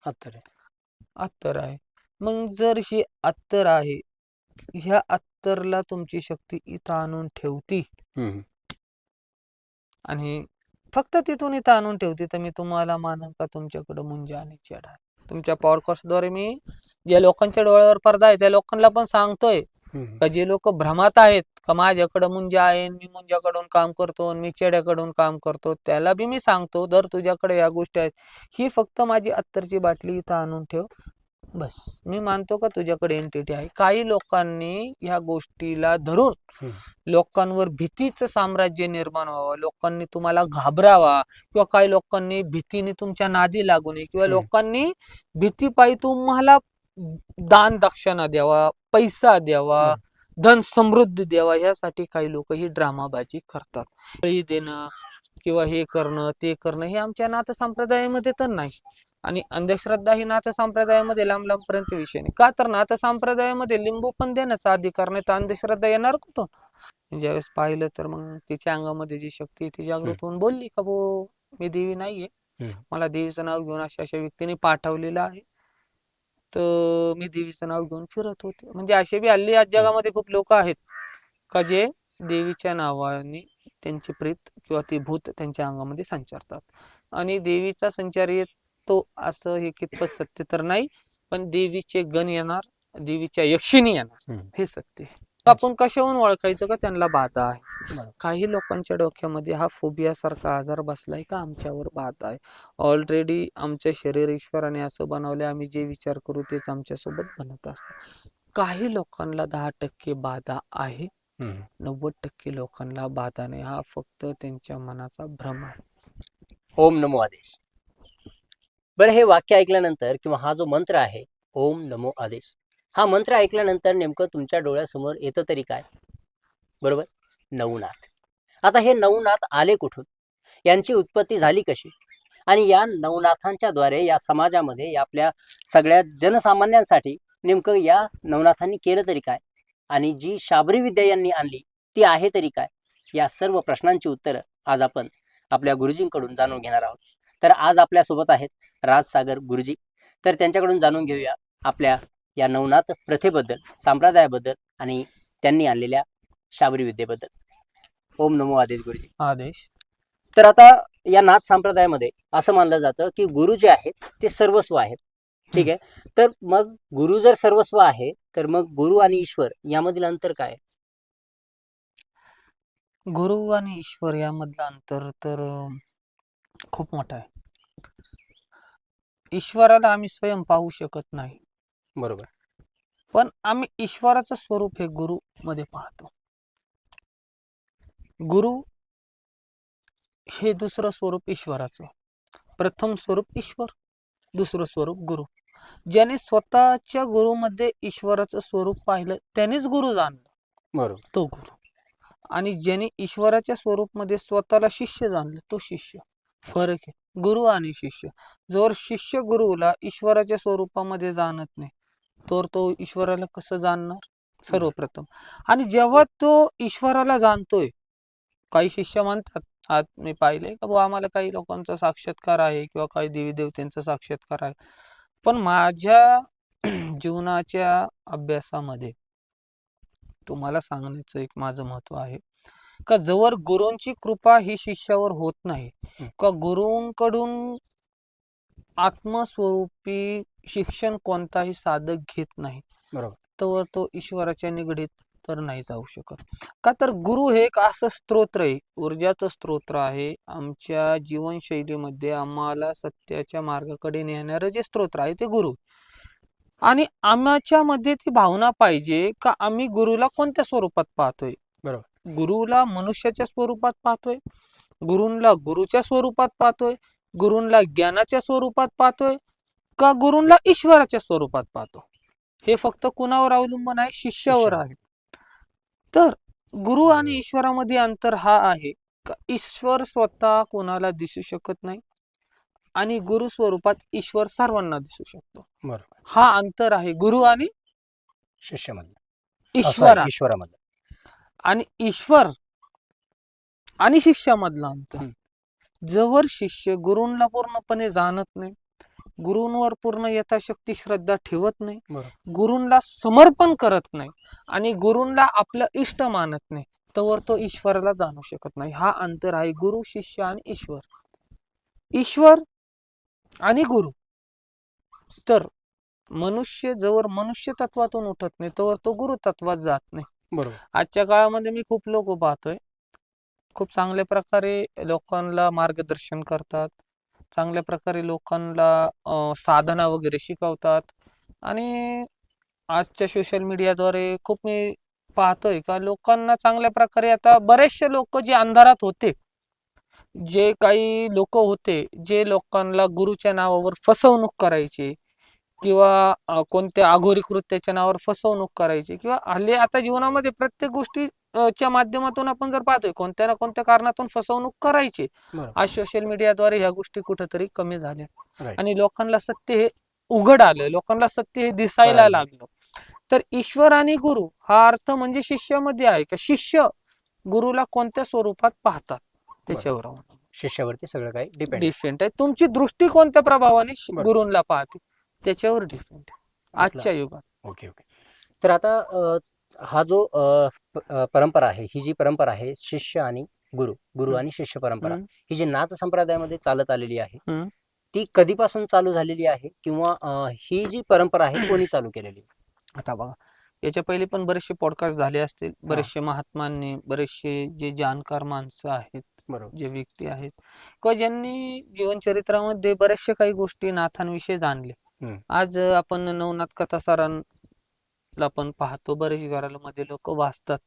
अत्तर आहे. अत्तर आहे. मग जर ही अत्तर आहे, ह्या अत्तरला तुमची शक्ती इथं आणून ठेवती आणि फक्त तिथून इथं आणून ठेवते, तर मी तुम्हाला मानन का तुमच्याकडे मुंजा आणि चेड आहे. तुमच्या पॉडकास्टद्वारे मी ज्या लोकांच्या डोळ्यावर पडदा आहे त्या लोकांना पण सांगतोय का जे लोक भ्रमात आहेत का माझ्याकडे मुंजा आहे, मी मुंजाकडून काम करतो आणि मी चेड्याकडून काम करतो, त्याला बी मी सांगतो जर तुझ्याकडे या गोष्टी आहेत, ही फक्त माझी अत्तरची बाटली इथं आणून ठेव, बस. मी मानतो का तुझ्याकडे एंटिटी आहे. काही लोकांनी ह्या गोष्टीला धरून लोकांवर भीतीचं साम्राज्य निर्माण व्हावं, लोकांनी तुम्हाला घाबरावा, किंवा काही लोकांनी भीतीने तुमच्या नादी लागू नये, किंवा लोकांनी भीतीपायी तुम्हाला दान दक्षिणा द्यावा, पैसा द्यावा, धन समृद्धी द्यावा, यासाठी काही लोक ही ड्रामाबाजी करतात. बळी देणं किंवा हे करणं ते करणं हे आमच्या नाथ संप्रदायामध्ये तर नाही. आणि अंधश्रद्धा ही नाथ संप्रदायामध्ये लांब लांबपर्यंत विषय नाही. का तर नाथ संप्रदायामध्ये लिंबू पण देण्याचा अधिकार नाही, तर अंधश्रद्धा येणार कुठून? ज्यावेळेस पाहिलं तर मग तिच्या अंगामध्ये जी शक्ती ती जागृत होऊन बोलली का भो मी देवी नाहीये, मला देवीचं नाव घेऊन अशा अशा व्यक्तीने पाठवलेलं आहे, तर मी देवीचं नाव घेऊन फिरत होते. म्हणजे असे बी हल्ली आज जगामध्ये खूप लोक आहेत का जे देवीच्या नावाने त्यांची प्रेत किंवा ती भूत त्यांच्या अंगामध्ये संचारतात. आणि देवीचा संचार येतो असं हे कितपत सत्य तर नाही, पण देवीचे गण येणार, देवीच्या यक्षिणी येणार, हे सत्य. आपण कशाहून ओळखायचं का त्यांना बाधा आहे? काही लोकांच्या डोक्यामध्ये हा फोबिया सारखा आजार बसलाय का आमच्यावर बाधा आहे. ऑलरेडी आमच्या शरीर ईश्वराने असं बनवलंय, आम्ही जे विचार करू तेच आमच्यासोबत बनत असतं. काही लोकांना 10% बाधा आहे, 90% लोकांना बाधा नाही. हा फक्त त्यांच्या मनाचा भ्रम आहे. ओम नमो आदेश. बरं, हे वाक्य ऐकल्यानंतर किंवा हा जो मंत्र आहे ओम नमो आदेश, हा मंत्र ऐकल्यानंतर नेमकं तुमच्या डोळ्यासमोर येतं तरी काय? बरोबर, नवनाथ. आता हे नवनाथ आले कुठून, यांची उत्पत्ती झाली कशी, आणि या नवनाथांच्या द्वारे या समाजामध्ये आपल्या सगळ्या जनसामान्यांसाठी नेमकं या नवनाथांनी केलं तरी काय, आणि जी शाबरी विद्या यांनी आणली ती आहे तरी काय, या सर्व प्रश्नांची उत्तरं आज आपण आपल्या गुरुजींकडून जाणून घेणार आहोत. तर आज आपल्यासोबत आहेत राजसागर गुरुजी. तर त्यांच्याकडून जाणून घेऊया आपल्या या नवनाथ प्रथेबद्दल, संप्रदायाबद्दल आणि त्यांनी आणलेल्या शाबरी विद्येबद्दल. ओम नमो आदेश गुरुजी. आदेश. तर आता या नाथ संप्रदायामध्ये असं मानलं जातं की गुरु जे आहेत ते सर्वस्व आहेत. ठीक आहे, तर मग गुरु जर सर्वस्व आहे तर मग गुरु आणि ईश्वर यामधील अंतर काय? गुरु आणि ईश्वर यामधलं अंतर तर खूप मोठं आहे. ईश्वराला आम्ही स्वयं पाहू शकत नाही, बरोबर, पण आम्ही ईश्वराचं स्वरूप हे गुरु मध्ये पाहतो. गुरु हे दुसरं स्वरूप ईश्वराचं. प्रथम स्वरूप ईश्वर, दुसरं स्वरूप गुरु. ज्याने स्वतःच्या गुरुमध्ये ईश्वराचं स्वरूप पाहिलं त्यानेच गुरु जाणलं, बरोबर, तो गुरु. आणि ज्याने ईश्वराच्या स्वरूपमध्ये स्वतःला शिष्य जाणलं तो शिष्य. फरक आहे गुरु आणि शिष्य. जर शिष्य गुरुला ईश्वराच्या स्वरूपामध्ये जाणत नाही तर तो ईश्वराला कसं जाणणार सर्वप्रथम. आणि जेव्हा तो ईश्वराला जाणतोय, काही शिष्य म्हणतात, आज मी पाहिले का बुवा आम्हाला काही लोकांचा साक्षात्कार आहे किंवा काही देवी देवतांचा साक्षात्कार आहे, पण माझ्या जीवनाच्या अभ्यासामध्ये तुम्हाला सांगण्याचं एक माझं महत्व आहे का जवळ गुरूंची कृपा ही शिष्यावर होत नाही, का गुरूंकडून आत्मस्वरूपी शिक्षण कोणताही साधक घेत नाही, बरोबर, तर तो ईश्वराच्या निगडीत तर नाही जाऊ शकत. का तर गुरु हे एक असं स्तोत्र आहे, ऊर्जाचं स्तोत्र आहे. आमच्या जीवनशैलीमध्ये आम्हाला सत्याच्या मार्गाकडे नेणारं जे स्तोत्र आहे ते गुरु. आणि आमच्या मध्ये ती भावना पाहिजे का आम्ही गुरुला कोणत्या स्वरूपात पाहतोय. बरोबर, गुरुला मनुष्याच्या स्वरूपात पाहतोय, गुरूंला गुरुच्या स्वरूपात पाहतोय, गुरूंला ज्ञानाच्या स्वरूपात पाहतोय, का गुरूंला ईश्वराच्या स्वरूपात पाहतो. हे फक्त कुणावर अवलंबून आहे? शिष्यावर आहे. तर गुरु आणि ईश्वरामध्ये अंतर हा आहे का ईश्वर स्वतः कोणाला दिसू शकत नाही आणि गुरु स्वरूपात ईश्वर सर्वांना दिसू शकतो. बरोबर, हा अंतर आहे गुरु आणि शिष्यामधलं, ईश्वरामधलं. आणि ईश्वर आणि शिष्यामधला अंतर. जवळ शिष्य गुरूंना पूर्णपणे जाणत नाही, गुरूंवर पूर्ण यथाशक्ती श्रद्धा ठेवत नाही, बरोबर. गुरूंना समर्पण करत नाही आणि गुरूंना आपलं इष्ट मानत नाही, तोवर तो ईश्वराला जाणू शकत नाही. हा अंतर आहे गुरु, शिष्य आणि ईश्वर. ईश्वर आणि गुरु. तर मनुष्य जवळ मनुष्य तत्वातून उठत नाही तोवर तो गुरु तत्वात जात नाही. बरोबर. आजच्या काळामध्ये मी खूप लोक पाहतोय, खूप चांगल्या प्रकारे लोकांना मार्गदर्शन करतात, चांगल्या प्रकारे लोकांना साधना वगैरे शिकवतात. आणि आजच्या सोशल मीडियाद्वारे खूप मी पाहतोय का लोकांना चांगल्या प्रकारे, आता बरेचसे लोक जे अंधारात होते, जे काही लोक होते जे लोकांना गुरुच्या नावावर फसवणूक करायचे किंवा कोणत्या अघोरी कृत्याच्या नावावर फसवणूक करायची, किंवा हल्ली आता जीवनामध्ये प्रत्येक गोष्टी च्या माध्यमातून आपण जर पाहतोय कोणत्या ना कोणत्या कारणातून फसवणूक करायची. बरोबर. आज सोशल मीडियाद्वारे ह्या गोष्टी कुठेतरी कमी झाल्या Right. आणि लोकांना सत्य हे उघड आलं, लोकांना सत्य हे दिसायला कळालं. लागलं. तर ईश्वर आणि गुरु हा अर्थ म्हणजे शिष्यामध्ये आहे का शिष्य गुरुला कोणत्या स्वरूपात पाहतात त्याच्यावर शिष्यावरती सगळं काही डिपेंड. डिपेंड आहे. तुमची दृष्टी कोणत्या प्रभावाने बरोबर. गुरूंला पाहते त्याच्यावर डिपेंड आहे आजच्या युगात. Okay okay. तर आता हा जो परंपरा आहे, ही जी परंपरा आहे शिष्य आणि गुरु, गुरु आणि शिष्य परंपरा, हम्म. ही जी नाथ संप्रदायामध्ये चालत आलेली आहे, हम्म. ती कधीपासून चालू झालेली आहे किंवा ही जी परंपरा आहे कोणी चालू केलेली? आता बघा, याच्या पहिले पण बरेचसे पॉडकास्ट झाले असतील, बरेचसे महात्मांनी, बरेचसे जे जाणकार माणसं आहेत, बरोबर. जे व्यक्ती आहेत किंवा ज्यांनी जीवनचरित्रामध्ये बऱ्याचशा काही गोष्टी नाथांविषयी जाणले. हम्म. आज आपण नवनाथ कथासारांना पण पाहतो, बरेच घरामध्ये लोक वाचतात.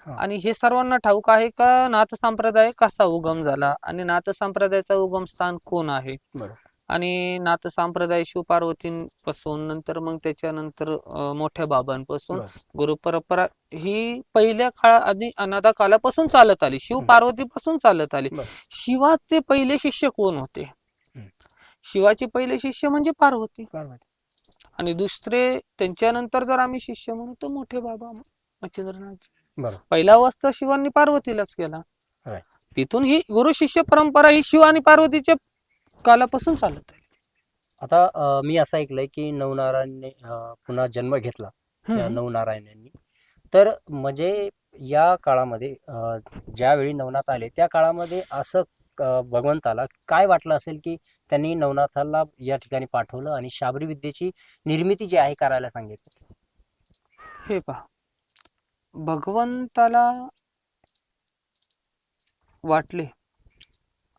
हा. आणि हे सर्वांना ठाऊक आहे का नाथ संप्रदाय कसा उगम झाला आणि नाथ संप्रदायाचा उगम स्थान कोण आहे. बरोबर. आणि नाथ संप्रदाय शिवपार्वतींपासून नंतर मग त्याच्यानंतर मोठ्या बाबांपासून बरोबर. गुरु परंपरा ही पहिल्या काळा आधी अनादा कालापासून चालत आली, शिव पार्वतीपासून चालत आली. बरोबर. शिवाचे पहिले शिष्य कोण होते? शिवाचे पहिले शिष्य म्हणजे पार्वती. आणि दुसरे त्यांच्यानंतर जर आम्ही शिष्य म्हणू तर मोठे बाबा मच्छिंद्रनाथ. बरोबर. पहिला वाजता शिवांनी पार्वतीलाच केला. Right. तिथून ही गुरु शिष्य परंपरा ही शिव आणि पार्वतीच्या कालापासून चालत आहे. आता मी असं ऐकलंय की नवनारायणने पुन्हा जन्म घेतला त्या नवनारायणांनी. तर म्हणजे या काळामध्ये ज्यावेळी नवनाथ आले त्या काळामध्ये असं भगवंताला काय वाटलं असेल की त्यांनी नवनाथाला या ठिकाणी पाठवलं आणि शाबरी विद्येची निर्मिती जी आहे करायला सांगितलं? हे पहा, भगवंताला वाटले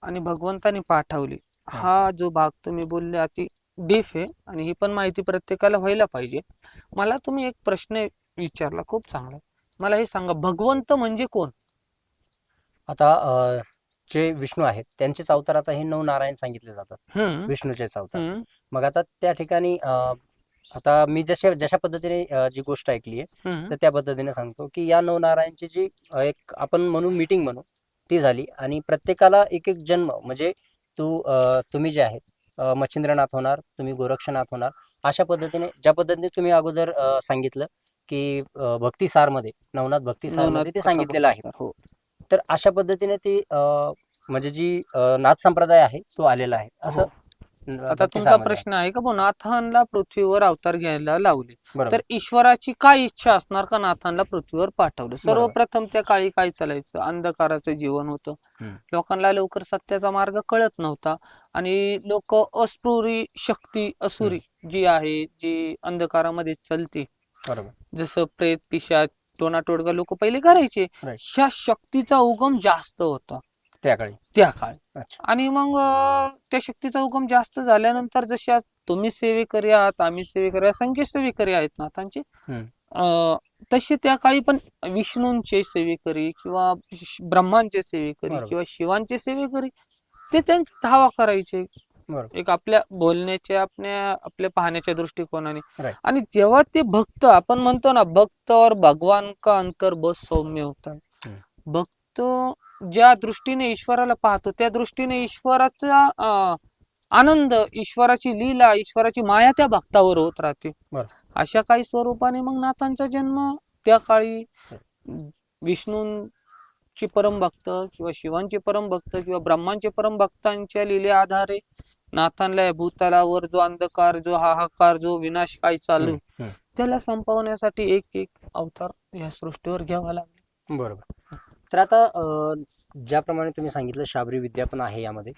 आणि भगवंताने पाठवले, हा जो भाग तुम्ही बोलले अति डीप आहे आणि ही पण माहिती प्रत्येकाला व्हायला पाहिजे. मला तुम्ही एक प्रश्न विचारला, खूप चांगला. मला हे सांगा, भगवंत म्हणजे कोण? आता जे विष्णू आहेत त्यांचेच अवतार आता हे नवनारायण सांगितले जातात, विष्णूचेच अवतार. मग आता त्या ठिकाणी आता मी जशा पद्धतीने जी गोष्ट ऐकली आहे तर त्या पद्धतीने सांगतो की या नवनारायणची जी एक आपण म्हणून मीटिंग म्हणू ती झाली आणि प्रत्येकाला एक एक जन्म, म्हणजे तुम्ही जे आहेत मच्छिंद्रनाथ होणार, तुम्ही गोरक्षनाथ होणार, अशा पद्धतीने ज्या पद्धतीने तुम्ही अगोदर सांगितलं की भक्तिसारमध्ये नवनाथ भक्तिसारमध्ये ते सांगितलेलं आहे. हो. तर अशा पद्धतीने ती म्हणजे जी नाथ संप्रदाय आहे तो आलेला आहे असं. आता तुमचा प्रश्न आहे का नाथांना पृथ्वीवर अवतार घ्यायला लावले, तर ईश्वराची काय इच्छा असणार का नाथांना पृथ्वीवर पाठवलं? सर्वप्रथम त्या काळी काय चालायचं, अंधकाराचं जीवन होतं, लोकांना लवकर सत्याचा मार्ग कळत नव्हता आणि लोक अस्पुरी शक्ती असुरी जी आहे, जी अंधकारामध्ये चालते, जसं प्रेत पिशाच टोनाटोडगा लोक पहिले करायचे, ह्या शक्तीचा उगम जास्त होता त्या काळी. आणि मग त्या शक्तीचा उगम जास्त झाल्यानंतर जशा तुम्ही सेवेकरी आहात, आम्ही सेवेकरी, असंख्य सेवेकरी आहेत नाथांचे, तसे त्या काळी पण विष्णूंचे सेवेकरी किंवा ब्रह्मांचे सेवेकरी किंवा शिवांचे सेवेकरी ते त्यांचा धावा करायचे, एक आपल्या बोलण्याच्या आपल्या पाहण्याच्या दृष्टिकोनाने. आणि जेव्हा ते भक्त, आपण म्हणतो ना भक्त और भगवान का अंतर बहुत सौम्य होता है. भक्त ज्या दृष्टीने ईश्वराला पाहतो त्या दृष्टीने ईश्वराचा आनंद, ईश्वराची लीला, ईश्वराची माया त्या भक्तावर होत राहते. अशा काही स्वरूपाने मग नाथांचा जन्म त्या काळी विष्णूंची परमभक्त किंवा शिवांचे परमभक्त किंवा ब्रह्मांचे परमभक्तांच्या लीले आधारे नाथांना या भूतलावर जो अंधकार, जो हाहाकार, जो विनाश काय चालू, त्याला संपवण्यासाठी एक एक अवतार या सृष्टीवर घ्यावा लागला. बरोबर. तर आता ज्याप्रमाणे तुम्ही सांगितलं शाबरी विद्या पण आहे यामध्ये,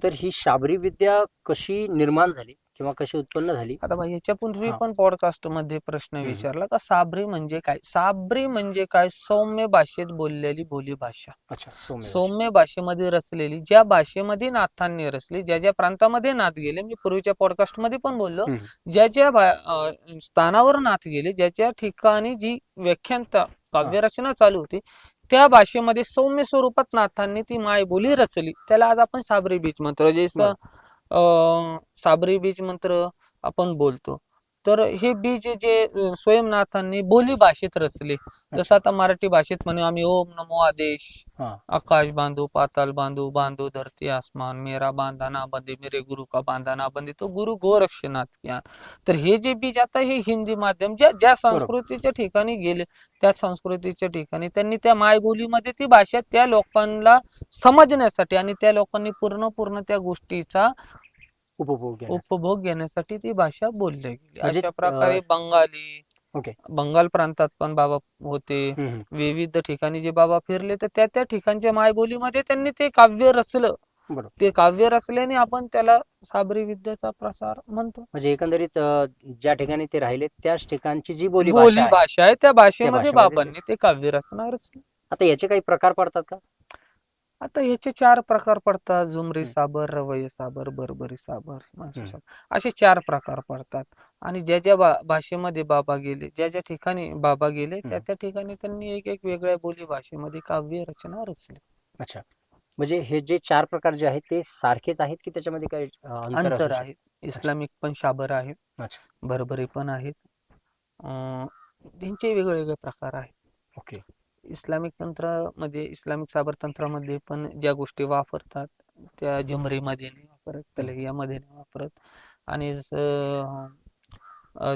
तर ही शाबरी विद्या कशी निर्माण झाली किंवा कशी उत्पन्न झाली? आता बघा, याच्यापूर्वी हा. पण पॉडकास्ट मध्ये प्रश्न विचारला का साबरी म्हणजे काय. साबरी म्हणजे काय, सौम्य भाषेत बोललेली बोली भाषा. अच्छा, सौम्य. सौम्य भाषेमध्ये रचलेली, ज्या भाषेमध्ये नाथांनी रचली, ज्या ज्या प्रांतामध्ये नाथ गेले, मी पूर्वीच्या पॉडकास्ट मध्ये पण बोललो, ज्या ज्या स्थानावर नाथ गेले, ज्या ज्या ठिकाणी जी व्याख्यान काव्यरचना चालू होती, त्या भाषेमध्ये सौम्य स्वरूपात नाथांनी ती मायबोली रचली. त्याला आज आपण साबरी बीज मंत्र, जसं साबरी बीज मंत्र आपण बोलतो, तर हे बीज जे स्वयंनाथांनी बोली भाषेत रचले. जसं आता मराठी भाषेत म्हणे आम्ही ओम नमो आदेश, आकाश बांधू पाताल बांधू, बांधू धरती आसमान, मेरा बांधा ना बंदी, मेरे गुरु का बांधा ना बंदी, तो गुरु गोरक्षनाथ क्या. तर हे जे बीज आता हे हिंदी माध्यम ज्या संस्कृतीच्या ठिकाणी गेले, त्या संस्कृतीच्या ठिकाणी त्यांनी त्या मायबोलीमध्ये ती भाषा त्या लोकांना समजण्यासाठी आणि त्या लोकांनी पूर्ण त्या गोष्टीचा उपभोग घेण्यासाठी ती भाषा बोलली गेली. अशा प्रकारे बंगाली, बंगाल प्रांतात पण बाबा होते, विविध ठिकाणी जे बाबा फिरले, तर त्या ठिकाणच्या मायबोलीमध्ये त्यांनी ते काव्य रचलं. ते काव्य रचल्याने आपण त्याला साबरी विद्याचा प्रसार म्हणतो. म्हणजे एकंदरीत ज्या ठिकाणी ते राहिले त्याच ठिकाणची जी बोली भाषा आहे, त्या भाषेमध्ये बाबांनी ते काव्य रचना रचली. आता याचे काही प्रकार पडतात का? आता याचे 4 प्रकार पडतात. झुमरी साबर, रवैय साबर, बरबरी साबर, असे 4 प्रकार पडतात. आणि ज्या ज्या भाषेमध्ये बाबा गेले, ज्या ज्या ठिकाणी बाबा गेले, त्या ठिकाणी त्यांनी एक एक वेगळ्या बोली भाषेमध्ये काव्य रचना रचली. अच्छा, म्हणजे हे जे 4 प्रकार जे आहेत ते सारखेच आहेत की त्याच्यामध्ये काही अंतर आहे? इस्लामिक पण शाबर आहे, बरबरी पण आहेत, त्यांचे वेगवेगळे प्रकार आहेत. ओके. इस्लामिक तंत्रामध्ये, इस्लामिक साबर तंत्रामध्ये पण ज्या गोष्टी वापरतात त्या झुमरीमध्ये नाही वापरत, तलहियामध्ये नाही वापरत. आणि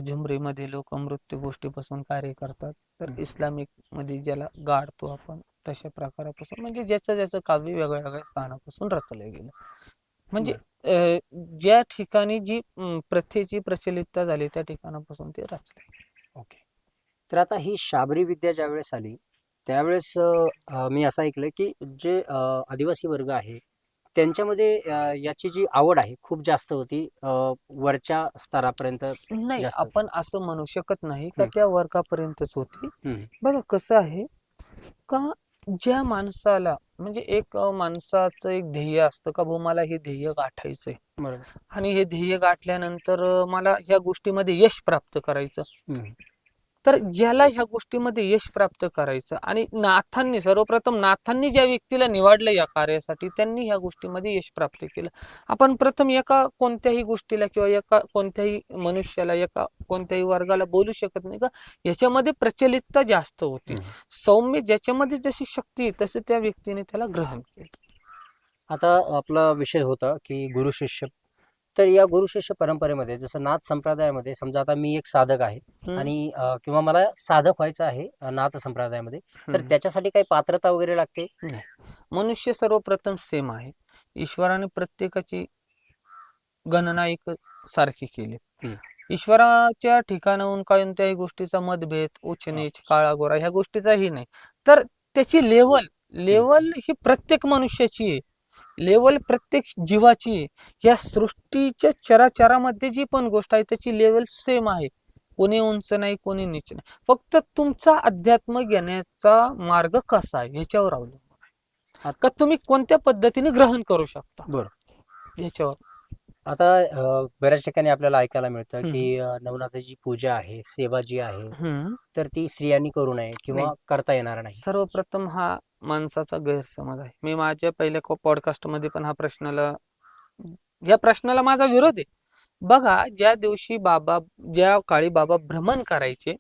झुमरीमध्ये लोक मृत्यू गोष्टीपासून कार्य करतात, तर इस्लामिक मध्ये ज्याला गाडतो आपण, तशा प्रकारापासून, म्हणजे ज्याचं काव्य वेगळ्या वेगळ्या स्थानापासून रचलं गेलं. म्हणजे ज्या ठिकाणी जी प्रथेची प्रचलितता झाली त्या ठिकाणापासून ते रचले. ओके. तर आता ही शाबरी विद्या ज्यावेळेस आली त्यावेळेस मी असं ऐकलं की जे आदिवासी वर्ग आहे त्यांच्यामध्ये याची जी आवड आहे खूप जास्त होती, वरच्या स्तरापर्यंत. नाही, आपण असं म्हणू शकत नाही का त्या वर्गापर्यंतच होती. बघा कसं आहे का, ज्या माणसाला, म्हणजे एक माणसाचं एक ध्येय असतं का, भाऊ मला हे ध्येय गाठायचंय, बरोबर, आणि हे ध्येय गाठल्यानंतर मला ह्या गोष्टीमध्ये यश प्राप्त करायचं. तर ज्याला ह्या गोष्टीमध्ये यश प्राप्त करायचं, आणि नाथांनी, सर्वप्रथम नाथांनी ज्या व्यक्तीला निवडलं या कार्यासाठी, त्यांनी ह्या गोष्टीमध्ये यश प्राप्त केलं. आपण प्रथम एका कोणत्याही गोष्टीला किंवा एका कोणत्याही मनुष्याला, एका कोणत्याही वर्गाला बोलू शकत नाही का याच्यामध्ये प्रचलितता जास्त होती. सौम्य ज्याच्यामध्ये जशी शक्ती तसे त्या व्यक्तीने त्याला ग्रहण केलं. आता आपला विषय होता की गुरु शिष्य, तर या गुरु शिष्य परंपरेमध्ये जसं नाथ संप्रदायामध्ये, समजा आता मी एक साधक आहे आणि किंवा मला साधक व्हायचं आहे नाथ संप्रदायामध्ये, तर त्याच्यासाठी काही पात्रता वगैरे लागते? मनुष्य सर्वप्रथम सेम आहे. ईश्वराने प्रत्येकाची गणना एक सारखी केली. ईश्वराच्या ठिकाणाहून कोणत्याही गोष्टीचा मतभेद, उच्च नीच, काळा गोरा ह्या गोष्टीचाही नाही. तर त्याची लेवल ही प्रत्येक मनुष्याची आहे, लेवल प्रत्येक जीवाची आहे. या सृष्टीच्या चराचरामध्ये जी पण गोष्ट आहे त्याची लेवल सेम आहे. कोणी उंच नाही, कोणी नीच नाही. फक्त तुमचा अध्यात्म घेण्याचा मार्ग कसा आहे याच्यावर अवलंबून आहे, का तुम्ही कोणत्या पद्धतीने ग्रहण करू शकता. बरोबर, याच्यावर. आता बऱ्याच ठिकाणी आपल्याला ऐकायला मिळतं की नवनाथाची पूजा आहे, सेवा जी आहे, तर ती स्त्रियांनी करू नये किंवा करता येणार नाही. सर्वप्रथम हा माणसाचा गैरसमज आहे. मी माझ्या पहिल्या पॉडकास्ट मध्ये पण या प्रश्नाला माझा विरोध आहे. बघा, ज्या काळी बाबा भ्रमण करायचे,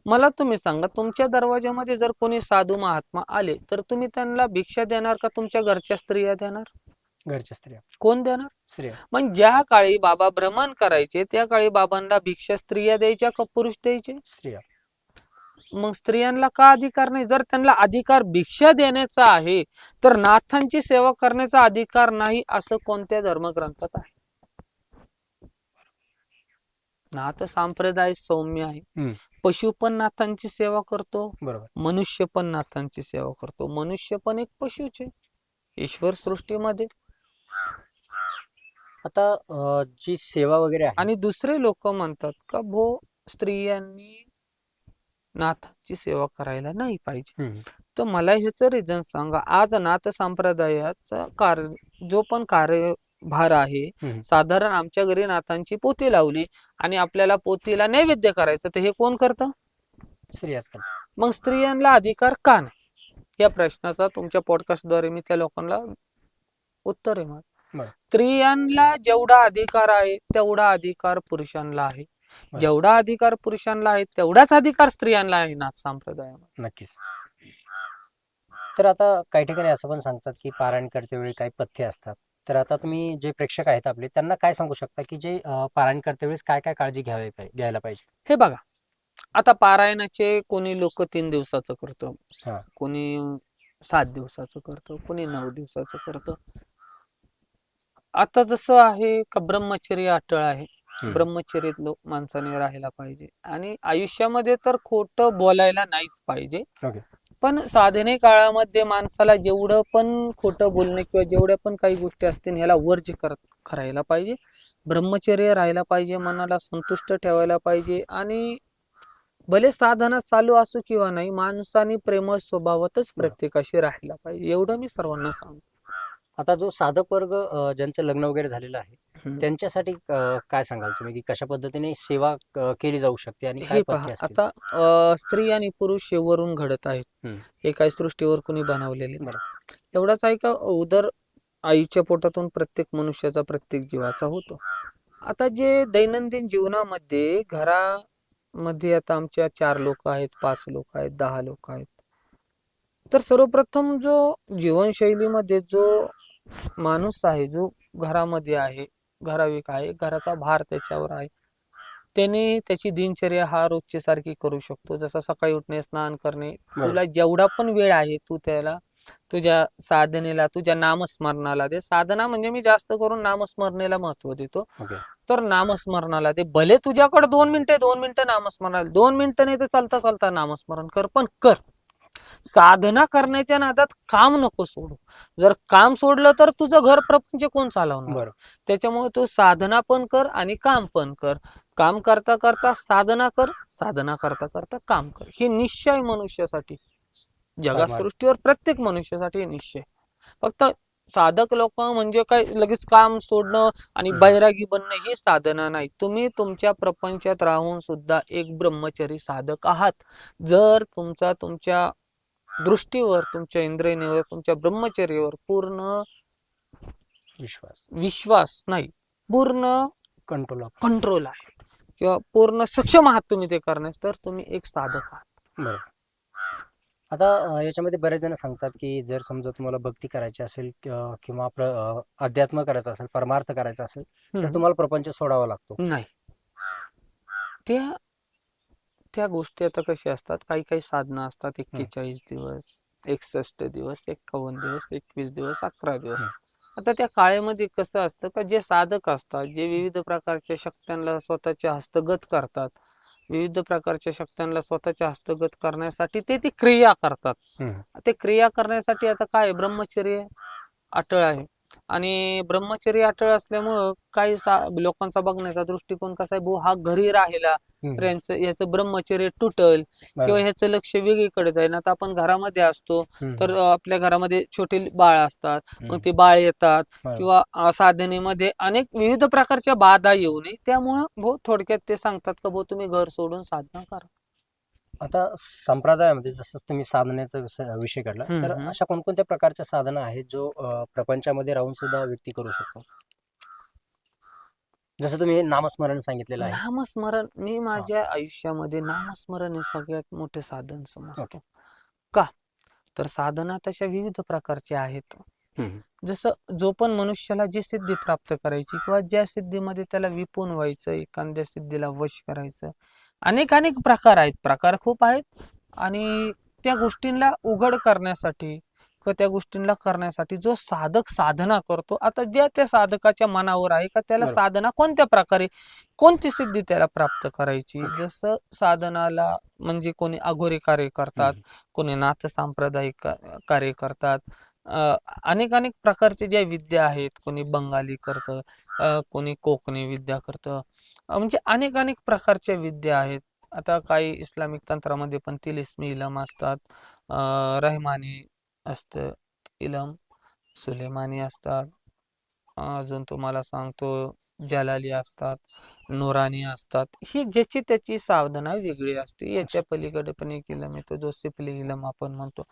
मला तुम्ही सांगा, तुमच्या दरवाजामध्ये जर कोणी साधू महात्मा आले तर तुम्ही त्यांना भिक्षा देणार का तुमच्या घरच्या स्त्रिया देणार? घरच्या स्त्रिया. कोण देणार? मग ज्या काळी बाबा भ्रमण करायचे त्या काळी बाबांना भिक्षा स्त्रिया द्यायच्या का पुरुष द्यायचे? स्त्रिया. मग स्त्रियांना का अधिकार नाही? जर त्यांना अधिकार भिक्षा देण्याचा आहे तर नाथांची सेवा करण्याचा अधिकार नाही असं कोणत्या धर्मग्रंथात आहे? नाथ संप्रदाय सौम्य आहे. हम्म. पशु पण नाथांची सेवा करतो, बरोबर. मनुष्य पण नाथांची सेवा करतो. मनुष्य पण एक पशुच आहे ईश्वर सृष्टीमध्ये. आता जी सेवा वगैरे आहे. आणि दुसरे लोक म्हणतात का भो स्त्रियांनी नाथांची सेवा करायला नाही पाहिजे. हम्म. तर मला ह्याचं रिझन सांगा. आज नाथ संप्रदायाचा जो पण कार्यभार आहे, हम्म. साधारण आमच्या घरी नाथांची पोथी लावली आणि आपल्याला पोथीला नैवेद्य करायचं, तर हे कोण करतं? स्त्रियाच करतात. मग स्त्रियांना अधिकार का नाही? या प्रश्नाचा तुमच्या पॉडकास्टद्वारे मी त्या लोकांना उत्तर आहे. बरं. स्त्रियांना जेवढा अधिकार आहे तेवढा अधिकार पुरुषांना आहे. बरं. जेवढा अधिकार पुरुषांना आहे तेवढाच अधिकार स्त्रियांना आहे नाथ संप्रदायामध्ये. नक्कीच. तर आता काही ठिकाणी असं पण सांगतात की पारायण करते वेळी काही पथ्य असतात. तर आता तुम्ही जे प्रेक्षक आहेत आपले त्यांना काय सांगू शकता की जे पारायण करते वेळेस काय काय काळजी घ्यायला पाहिजे? हे बघा, आता पारायणाचे कोणी लोक 3 दिवसाचं करतो, हा. कोणी 7 दिवसाचं करतो, कोणी 9 दिवसाचं करतं. आता जसं आहे का ब्रह्मचर्य अटळ आहे, ब्रह्मचर्यात माणसाने राहायला पाहिजे आणि आयुष्यामध्ये तर खोटं बोलायला नाहीच पाहिजे. ओके. पण साधने काळामध्ये माणसाला जेवढं पण खोटं बोलणे किंवा जेवढ्या पण काही गोष्टी असतील ह्याला वर्ज करायला पाहिजे. ब्रह्मचर्य राहायला पाहिजे, मनाला संतुष्ट ठेवायला पाहिजे आणि भले साधना चालू असो किंवा नाही, माणसाने प्रेमळ स्वभावातच प्रत्येकाशी राहायला पाहिजे. एवढं मी सर्वांना सांगतो. आता जो साधक वर्ग ज्यांचं लग्न वगैरे झालेलं आहे त्यांच्यासाठी काय सांगाल तुम्ही की कशा पद्धतीने सेवा केली जाऊ शकते आणि हे काय पहा, पथ्य असतील? आता स्त्री आणि पुरुष वरून घडत आहेत. हे काही सृष्टीवर कुणी बनवलेले नाही. एवढाच आहे का उदर आईच्या पोटातून प्रत्येक मनुष्याचा, प्रत्येक जीवाचा होतो. आता जे दैनंदिन जीवनामध्ये घरामध्ये आता आमच्या 4 लोक आहेत, 5 लोक आहेत, 10 लोक आहेत. तर सर्वप्रथम जो जीवनशैलीमध्ये जो माणूस आहे, जो घरामध्ये आहे, घराविक आहे, घराचा भार त्याच्यावर आहे, त्याने त्याची दिनचर्या हा रोजची सारखी करू शकतो. जसं सकाळी उठणे, स्नान करणे, तुला जेवढा पण वेळ आहे तू त्याला तुझ्या साधनेला, तुझ्या नामस्मरणाला दे. साधना म्हणजे मी जास्त करून नामस्मरणेला महत्व देतो. तर नामस्मरणाला दे. भले तुझ्याकडे 2 मिनिटं नामस्मरणाला, 2 मिनिटं नाही तर चालता चालता नामस्मरण कर, पण कर. साधना करण्याच्या नादात काम नको सोडू. जर काम सोडलं तर तुझं घर प्रपंच कोण चालवणार? त्याच्यामुळे तू साधना पण कर आणि काम पण कर. काम करता करता साधना कर, साधना करता करता काम कर. हे निश्चय मनुष्यासाठी, जगसृष्टीवर प्रत्येक मनुष्यासाठी निश्चय. फक्त साधक लोक म्हणजे काय लगेच काम सोडणं आणि बैरागी बनणं हे साधना नाही. तुम्ही तुमच्या प्रपंचात राहून सुद्धा एक ब्रह्मचारी साधक आहात. जर तुमच्या दृष्टीवर, तुमच्या इंद्रियावर, तुमच्या ब्रह्मचर्यावर पूर्ण विश्वास नाही, पूर्ण कंट्रोल आहे किंवा पूर्ण सक्षम आहात तुम्ही ते करण्यास, तर तुम्ही एक साधक आहात. बरोबर. आता याच्यामध्ये बरेच जण सांगतात की जर समजा तुम्हाला भक्ती करायची असेल किंवा अध्यात्म करायचं असेल, परमार्थ करायचा असेल तर तुम्हाला प्रपंच सोडावा लागतो. नाही, त्या गोष्टी आता कशा असतात, काही काही साधना असतात 41 दिवस, 61 दिवस, 51 दिवस, 21 दिवस, 11 दिवस. आता त्या काळामध्ये कसं असतं का जे साधक असतात, जे विविध प्रकारच्या शक्त्यांना स्वतःच्या हस्तगत करतात, विविध प्रकारच्या शक्त्यांना स्वतःच्या हस्तगत करण्यासाठी ते ती क्रिया करतात. ते क्रिया करण्यासाठी आता काय ब्रह्मचर्य अटळ आहे आणि ब्रह्मचर्य अटळ असल्यामुळं काही लोकांचा बघण्याचा दृष्टिकोन कसा आहे, हा घरी राहिला तर याचं ब्रह्मचर्य तुटल किंवा ह्याचं लक्ष वेगळीकडे जाईल. आता आपण घरामध्ये असतो तर आपल्या घरामध्ये छोटे बाळ असतात, मग ते बाळ येतात किंवा साधनेमध्ये अनेक विविध प्रकारच्या बाधा येऊ नये, त्यामुळं थोडक्यात ते सांगतात का तुम्ही घर सोडून साधना करा. आता संप्रदायामध्ये जसं तुम्ही साधनेचा विषय काढला, तर अशा कोणकोणत्या प्रकारच्या साधना आहेत जो प्रपंचामध्ये राहून सुद्धा व्यक्ती करू शकतो? जसं तुम्ही नामस्मरण सांगितलेलं आहे. नामस्मरण मी माझ्या आयुष्यामध्ये नामस्मरण हे सगळ्यात मोठे साधन समजतो. का तर साधना तशा विविध प्रकारच्या आहेत. जसं जो पण मनुष्याला जी सिद्धी प्राप्त करायची किंवा ज्या सिद्धीमध्ये त्याला विपून व्हायचं, एखाद्या सिद्धीला वश करायचं, अनेक प्रकार आहेत, प्रकार खूप आहेत आणि त्या गोष्टींना उघड करण्यासाठी किंवा त्या गोष्टींना करण्यासाठी जो साधक साधना करतो, आता ज्या त्या साधकाच्या मनावर आहे का त्याला बरोबर. साधना कोणत्या प्रकारे, कोणती सिद्धी त्याला प्राप्त करायची. ओके. जसं साधनाला म्हणजे कोणी अघोरी कार्य करतात, हम्म. कोणी नाथ सांप्रदायिक कार्य करतात. अनेक अनेक प्रकारचे ज्या विद्या आहेत, कोणी बंगाली करतं, कोणी कोकणी विद्या करतं. म्हणजे अनेक अनेक प्रकारच्या विद्या आहेत. आता काही इस्लामिक तंत्रामध्ये पण तिलिस्मी इलम असतात, रहमानी असतं इलम, सुलेमानी असतात, अजून तुम्हाला सांगतो जलाली असतात, नुरानी असतात. ही ज्याची त्याची साधना वेगळी असते. अच्छा. याच्या पलीकडे पण एक इलम येतो जो सिपली इलम आपण म्हणतो.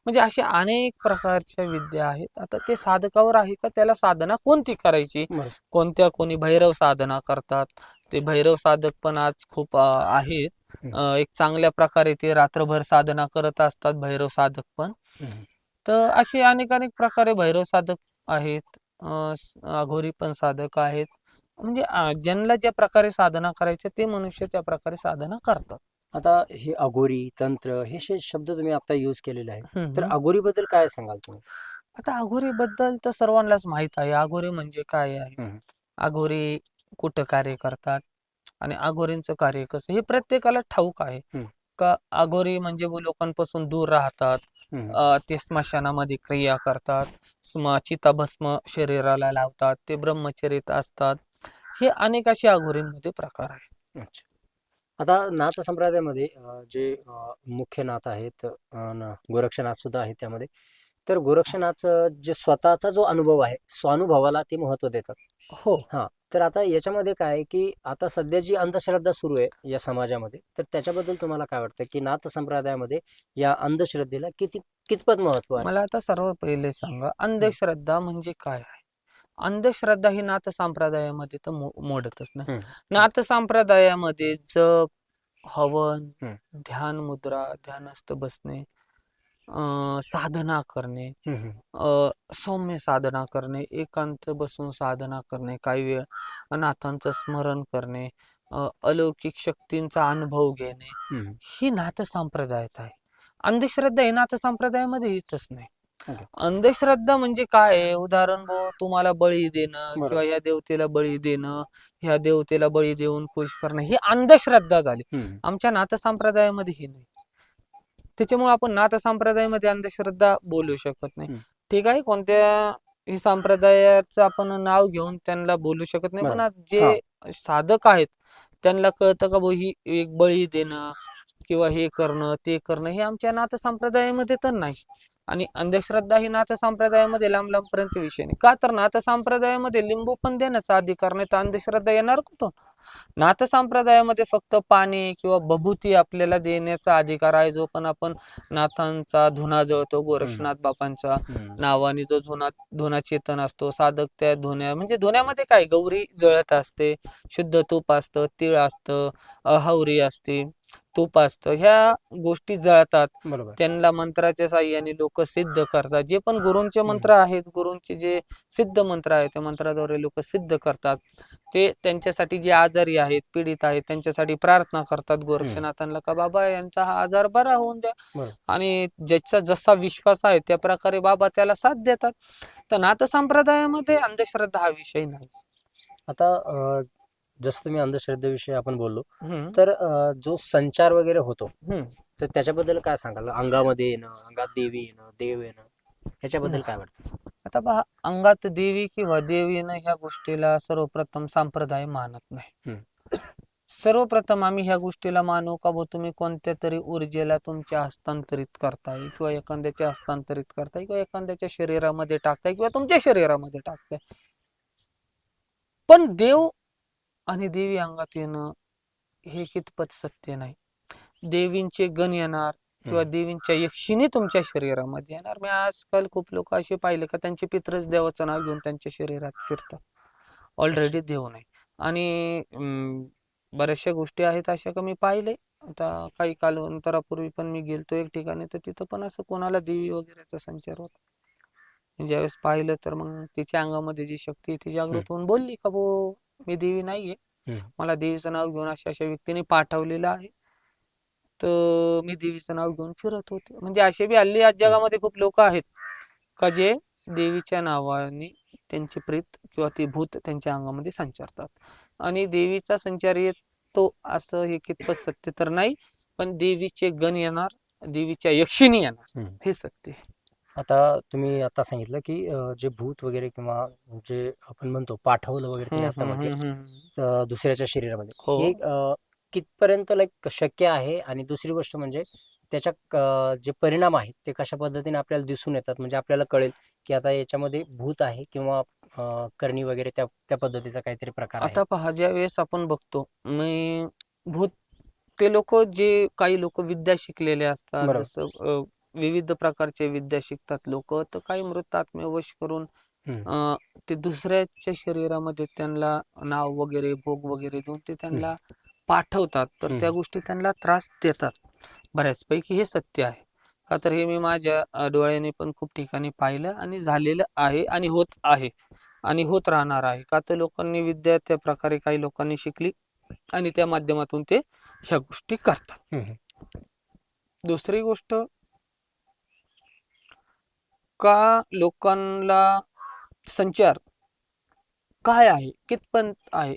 म्हणजे अशा अनेक प्रकारच्या विद्या आहेत. आता ते साधकावर आहे का त्याला साधना कोणती करायची. बरोबर. कोणी भैरव साधना करतात. ते भैरव साधक पण आज खूप आहेत. एक चांगल्या प्रकारे ते रात्रभर साधना करत असतात भैरव साधक पण. हम्म. तर असे अनेक अनेक प्रकारे भैरव साधक आहेत. अघोरी पण साधक आहेत. म्हणजे ज्यांना ज्या प्रकारे साधना करायच्या ते मनुष्य त्या प्रकारे साधना करतात. आता हे अघोरी तंत्र हे शब्द तुम्ही आता यूज केलेले आहे, तर हम्म. अघोरी बद्दल काय सांगाल तुम्ही? आता अघोरी बद्दल तर सर्वांनाच माहित आहे. अघोरी म्हणजे काय आहे. हम्म. अघोरी कुठं कार्य करतात आणि अघोरींचं कार्य कसं हे प्रत्येकाला ठाऊक आहे. हम्म. का अघोरी म्हणजे लोकांपासून दूर राहतात. हम्म. ते स्मशानामध्ये क्रिया करतात. चिताभस्म शरीराला लावतात. ते ब्रह्मचरित असतात. हे अनेक असे अघोरींमध्ये प्रकार आहेत. अच्छा. आता नाथ संप्रदायामध्ये जे मुख्य नाथ आहेत, गोरक्षनाथ सुद्धा आहेत त्यामध्ये. तर गोरक्षनाथ जे स्वतःचा जो अनुभव आहे, स्वानुभवाला ते महत्त्व देतात. हो. हां. तर आता याच्यामध्ये काय आहे, की आता सध्या जी अंधश्रद्धा सुरू आहे या समाजामध्ये, तर त्याच्याबद्दल तुम्हाला काय वाटतं, की नाथ संप्रदायामध्ये या अंधश्रद्धेला कितपत महत्त्व आहे? मला आता सर्वात पहिले सांगा, हं. अंधश्रद्धा म्हणजे काय आहे. अंधश्रद्धा ही नाथ संप्रदायामध्ये तर मोडतच नाही. हं. नाथ संप्रदायामध्ये जप, हवन, हं. ध्यान मुद्रा, ध्यानस्थ बसणे, साधना करणे, हं. हं. सौम्य साधना करणे, एकांत बसून साधना करणे, काही वेळ नाथांचं स्मरण करणे, अलौकिक शक्तींचा अनुभव घेणे, हं. ही नाथ संप्रदायात आहे. अंधश्रद्धा ही नाथ संप्रदायामध्ये येतच नाही. ओके. अंधश्रद्धा म्हणजे काय आहे, उदाहरण तुम्हाला बळी देणं बरोबर. किंवा या देवतेला बळी देणं, ह्या देवतेला बळी देऊन खुश करणं, ही अंधश्रद्धा झाली. हं. आमच्या नाथ संप्रदायामध्ये ही नाही. त्याच्यामुळे आपण नाथ संप्रदायामध्ये अंधश्रद्धा बोलू शकत नाही. हं. ठीक आहे, कोणत्याही संप्रदायाचं आपण नाव घेऊन त्यांना बोलू शकत नाही. पण बरोबर. आज हां. जे साधक आहेत त्यांना कळतं का ही एक बळी देणं किंवा हे करणं ते करणं हे आमच्या नाथ संप्रदायामध्ये तर नाही. आणि अंधश्रद्धा ही नाथ संप्रदायामध्ये लांब लांबपर्यंत विषय नाही. का तर नाथ संप्रदायामध्ये लिंबू पण देण्याचा अधिकार नाही, तर अंधश्रद्धा येणार कुठून. नाथ संप्रदायामध्ये फक्त पाणी किंवा बभूती आपल्याला देण्याचा अधिकार आहे. जो पण आपण नाथांचा धुना जळतो, हं. गोरक्षनाथ बापांचा हं. नावाने जो धुना चेतन असतो, साधक त्या म्हणजे धुन्यामध्ये काय गौरी जळत असते, शुद्ध तूप असतं, तीळ असतं, हावरी असते, तूप असतं, ह्या गोष्टी जळतात. बरोबर. त्यांना मंत्राच्या साह्याने लोक सिद्ध करतात. जे पण गुरूंचे हं. मंत्र आहेत, गुरूंचे जे सिद्ध मंत्र आहेत, त्या मंत्राद्वारे लोक सिद्ध करतात. ते त्यांच्यासाठी जे आजारी आहेत, पीडित आहेत, त्यांच्यासाठी प्रार्थना करतात हं. गोरक्षनाथांना का बाबा यांचा हा आजार बरा होऊन द्या. बरोबर. आणि ज्याचा जसा विश्वास आहे त्या प्रकारे बाबा त्याला साथ देतात. तर नाथ संप्रदायामध्ये अंधश्रद्धा हा विषय नाही. आता जसं तुम्ही अंधश्रद्धेविषयी आपण बोललो, हम्म. तर जो संचार वगैरे होतो, हम्म. तर त्याच्याबद्दल काय सांगाल? अंगामध्ये येणं, अंगात देवी येणं, देव येणं, ह्याच्याबद्दल काय वाटतं? आता पहा, अंगात देवी किंवा देव येणं ह्या गोष्टीला सर्वप्रथम संप्रदाय मानत नाही. हं. सर्वप्रथम आम्ही ह्या गोष्टीला मानू का तुम्ही कोणत्या तरी ऊर्जेला तुमच्या हस्तांतरित करताय किंवा एखाद्याच्या हस्तांतरित करताय किंवा एखाद्याच्या शरीरामध्ये टाकताय किंवा तुमच्या शरीरामध्ये टाकताय. पण देव आणि देवी अंगात येणं हे कितपत सत्य नाही. देवींचे गण येणार किंवा हं. देवींच्या यक्षिणी तुमच्या शरीरामध्ये येणार. मी आजकाल खूप लोक असे पाहिले का त्यांचे पित्रच देवाचं नाव घेऊन त्यांच्या शरीरात फिरतात. अच्छा. ऑलरेडी देव नाही. आणि बऱ्याचशा गोष्टी आहेत अशा का मी पाहिले. आता काही कालांतरापूर्वी पण मी गेलतो एक ठिकाणी, तर तिथं पण असं कोणाला देवी वगैरेचा संचार होता. ज्यावेळेस पाहिलं तर मग तिच्या अंगामध्ये जी शक्ती आहे ती हं. जागृत होऊन बोलली का मी देवी नाहीये, हं. मला देवीचं नाव घेऊन अशा अशा व्यक्तीने पाठवलेलं आहे, तर मी देवीचं नाव घेऊन फिरत होते. म्हणजे असे बी हल्ली आज हं. जगामध्ये खूप लोक आहेत का जे देवीच्या नावाने त्यांची प्रेत किंवा ते भूत त्यांच्या अंगामध्ये संचारतात. आणि देवीचा संचार येतो असं हे कितपत सत्य तर नाही, पण देवीचे गण येणार, देवीच्या यक्षिणी येणार, हम्म. हे सत्य आहे. आता तुम्ही आता सांगितलं की जे भूत वगैरे किंवा जे आपण म्हणतो पाठवलं वगैरे तुम्ही आता म्हटले दुसऱ्याच्या शरीरामध्ये, हो. हे कितपर्यंत लाईक शक्य आहे? आणि दुसरी गोष्ट म्हणजे त्याच्या जे परिणाम आहेत ते कशा पद्धतीने आपल्याला दिसून येतात, म्हणजे आपल्याला कळेल की आता याच्यामध्ये भूत आहे किंवा करणी वगैरे त्या त्या पद्धतीचा काहीतरी प्रकार आहे. आता पहा, ज्या वेळेस आपण बघतो मी भूत, ते लोक जे काही लोक विद्या शिकलेले असतात, बरोबर. जसं विविध प्रकारचे विद्या शिकतात लोक, तर काही मृत आत्मे वश करून हम्म. ते दुसऱ्याच्या शरीरामध्ये त्यांना नाव वगैरे भोग वगैरे देऊन ते हम्म. त्यांना पाठवतात, तर त्या हम्म. गोष्टी त्यांना त्रास देतात बऱ्याचपैकी. हे सत्य आहे का, तर हे मी माझ्या डोळ्याने पण खूप ठिकाणी पाहिलं आणि झालेलं आहे आणि होत आहे आणि होत राहणार आहे. का तर लोकांनी विद्या त्या प्रकारे काही लोकांनी शिकली आणि त्या माध्यमातून ते ह्या गोष्टी करतात. हम्म. दुसरी गोष्ट, का लोकांना संचार काय आहे, कितपत आहे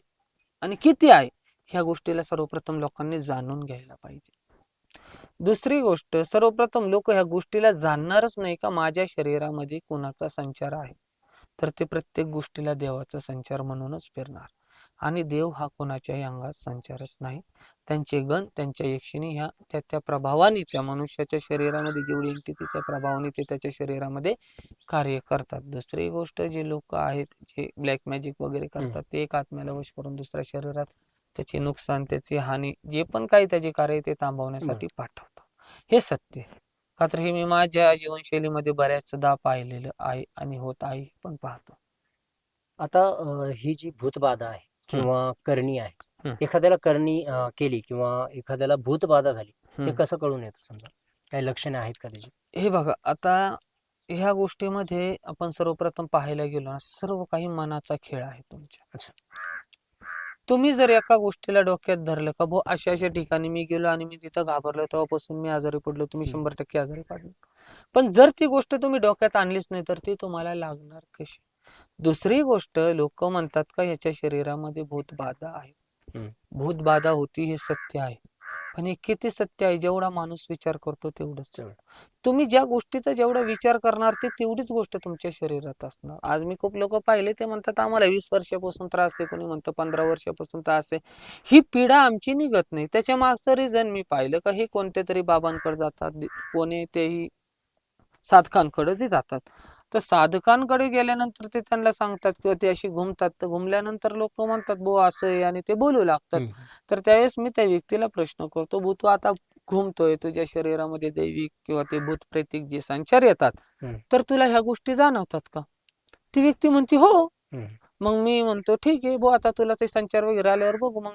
आणि किती आहे, ह्या गोष्टीला सर्वप्रथम लोकांनी जाणून घ्यायला पाहिजे. दुसरी गोष्ट, सर्वप्रथम लोक ह्या गोष्टीला जाणणारच नाही का माझ्या शरीरामध्ये कोणाचा संचार आहे, तर ते प्रत्येक गोष्टीला देवाचा संचार म्हणूनच फिरणार. आणि देव हा कोणाच्याही अंगात संचारत नाही. त्यांचे गण, त्यांच्या यक्षिणी ह्या त्या त्या प्रभावाने, त्या मनुष्याच्या शरीरामध्ये जेवढी एंटिटी त्या प्रभावाने ते त्याच्या शरीरामध्ये कार्य करतात. दुसरी गोष्ट, जे लोक आहेत जे ब्लॅक मॅजिक वगैरे करतात, ते एक आत्म्याला वश करून दुसऱ्या शरीरात त्याचे नुकसान, त्याची हानी, जे पण काही त्याचे कार्य आहे ते थांबवण्यासाठी पाठवतात. हे सत्य आहे. का तर हे मी माझ्या जीवनशैलीमध्ये बऱ्याचदा पाहिलेलं आहे आणि होत आहे पण पाहतो. आता ही जी भूतबाधा आहे हम्म, किंवा करणी आहे, हम्म, एखाद्याला करणी केली किंवा एखाद्याला भूतबाधा झाली, हे हम्म. कसं कळून येतं? समजा काही लक्षणे आहेत का त्याची? हे बघा, आता ह्या गोष्टीमध्ये आपण सर्वप्रथम पाहायला गेलो ना, सर्व काही मनाचा खेळ आहे तुमच्या. अच्छा. तुम्ही जर एका गोष्टीला डोक्यात धरलं का भाऊ अशा अशा ठिकाणी मी गेलो आणि मी तिथं घाबरलो, तेव्हापासून मी आजारी पडलो, तुम्ही 100% आजारी पडलो. पण जर ती गोष्ट तुम्ही डोक्यात आणलीच नाही तर ती तुम्हाला लागणार कशी? दुसरी गोष्ट, लोक म्हणतात का याच्या शरीरामध्ये भूतबाधा आहे. हम्म. भूतबाधा होती हे सत्य आहे, पण हे किती सत्य आहे? जेवढा माणूस विचार करतो तेवढंच. तेवढं. तुम्ही ज्या गोष्टीचा जेवढा विचार करणार ते तेवढीच गोष्ट तुमच्या शरीरात असणार. आज मी खूप लोक पाहिले, ते म्हणतात आम्हाला 20 वर्षापासून त्रास आहे, कोणी म्हणतं 15 वर्षापासून त्रास आहे. ही पीडा आमची निघत नाही. त्याच्या मागचं रिझन मी पाहिलं का, हे कोणत्या तरी बाबांकडे जातात, कोणी तेही साधकांकडे जातात. तर साधकांकडे गेल्यानंतर ते त्यांना सांगतात किंवा ते अशी घुमतात, तर घुमल्यानंतर लोक म्हणतात बो असं आहे आणि ते बोलू लागतात. हम्म. तर त्यावेळेस मी त्या व्यक्तीला प्रश्न करतो, भू तू आता घुमतोय, तुझ्या शरीरामध्ये दैविक किंवा ते भूत प्रेतिक जे संचार येतात, हम्म. तर तुला ह्या गोष्टी जाणवतात का? ती व्यक्ती म्हणते हो. हम्म. मग मी म्हणतो ठीक आहे बो, आता तुला ते संचार वगैरे आल्यावर बघू. मग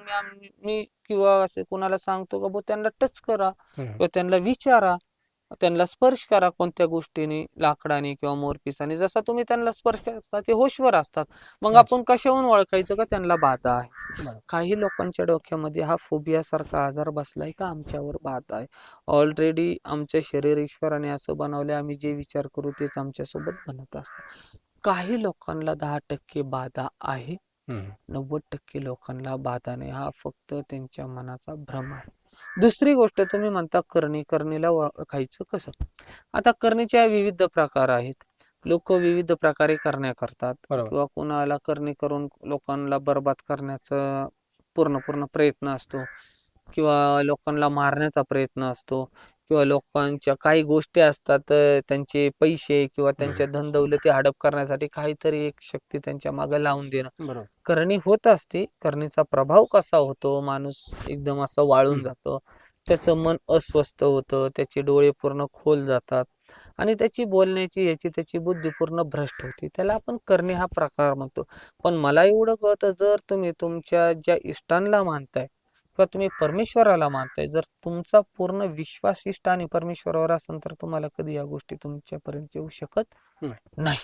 मी किंवा असे कोणाला सांगतो का बो त्यांना टच करा हम्म. किंवा त्यांना विचारा, त्यांना स्पर्श करा कोणत्या गोष्टीने, लाकडाने किंवा मोरपिसाने. जसा तुम्ही त्यांना स्पर्श करता ते होशवर असतात. मग आपण कशाहून ओळखायचं का त्यांना बाधा आहे? बरोबर. काही लोकांच्या डोक्यामध्ये हा फोबिया सारखा आजार बसलाय का आमच्यावर बाधा आहे. ऑलरेडी आमच्या शरीर ईश्वराने असं बनवलंय, आम्ही जे विचार करू तेच आमच्यासोबत बनत असतं. काही लोकांना 10% बाधा आहे, हम्म. 90% लोकांना बाधा नाही. हा फक्त त्यांच्या मनाचा भ्रम आहे. दुसरी गोष्ट, तुम्ही म्हणता करणीला ओळखायचं कसं? आता करणीच्या विविध प्रकार आहेत. लोक विविध प्रकारे करण्या करतात बरोबर. किंवा कोणाला करणी करून लोकांना बर्बाद करण्याचा पूर्ण प्रयत्न असतो किंवा लोकांना मारण्याचा प्रयत्न असतो किंवा लोकांच्या काही गोष्टी असतात, त्यांचे पैसे किंवा त्यांच्या धनदौलती हडप करण्यासाठी काहीतरी एक शक्ती त्यांच्या मागे लावून देणं. बरोबर. करणी होत असते. करणीचा प्रभाव कसा होतो? माणूस एकदम असं वाळून जातो, त्याचं मन अस्वस्थ होतं, त्याचे डोळे पूर्ण खोल जातात आणि त्याची बोलण्याची त्याची बुद्धी पूर्ण भ्रष्ट होती. त्याला आपण करणे हा प्रकार म्हणतो. पण मला एवढं कळतं, जर तुम्ही तुमच्या ज्या इष्टांना मानताय किंवा तुम्ही परमेश्वराला मानताय, जर तुमचा पूर्ण विश्वास इष्ट आणि परमेश्वरावर असेल, तर तुम्हाला कधी या गोष्टी तुमच्यापर्यंत येऊ शकत नाही.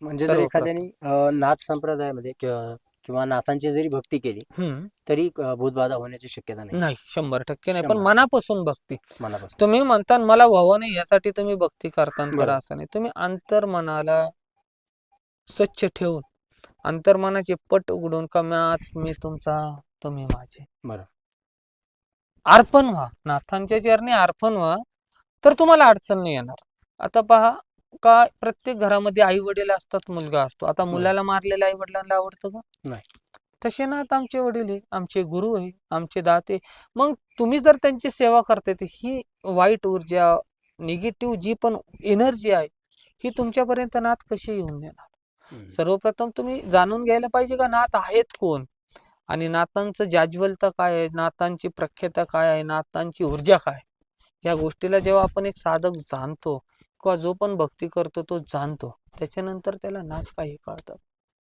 म्हणजे जर सर्वप्रथम एखाद्याने नाथ संप्रदायामध्ये किंवा किंवा नाथांची जरी भक्ती केली तरी भूतबाधा होण्याची शक्यता नाही. नाही, 100% नाही. पण 100. मनापासून भक्ती. मनापासून. तुम्ही म्हणता मला व्हावं नाही यासाठी तुम्ही भक्ती करता, तर बरोबर. असं नाही. तुम्ही अंतर्मनाला स्वच्छ ठेवून, अंतर्मनाचे पट उघडून, कम्यात मी तुमचा, तुम्ही माझे, बरोबर. अर्पण व्हा, नाथांच्या चरणी अर्पण व्हा, तर तुम्हाला अडचण नाही येणार. आता पहा, का प्रत्येक घरामध्ये आई वडील असतात, मुलगा असतो. आता मुलाला मारलेल्या आई वडिलांना आवडतं का? नाही. तसे नाथ आमचे वडील आहे, आमचे गुरु आहे, आमचे दाते. मग तुम्ही जर त्यांची सेवा करते, तर ही वाईट ऊर्जा, निगेटिव्ह जी पण एनर्जी आहे, ही तुमच्यापर्यंत नाथ कशी येऊन देणार? सर्वप्रथम तुम्ही जाणून घ्यायला पाहिजे का नाथ आहेत कोण, आणि नाथांचं जाज्वलता काय आहे, नाथांची प्रख्याता काय आहे, नाथांची ऊर्जा काय. या गोष्टीला जेव्हा आपण एक साधक जाणतो, किंवा जो पण भक्ती करतो तो जाणतो, त्याच्यानंतर त्याला नाथ काही कळतात.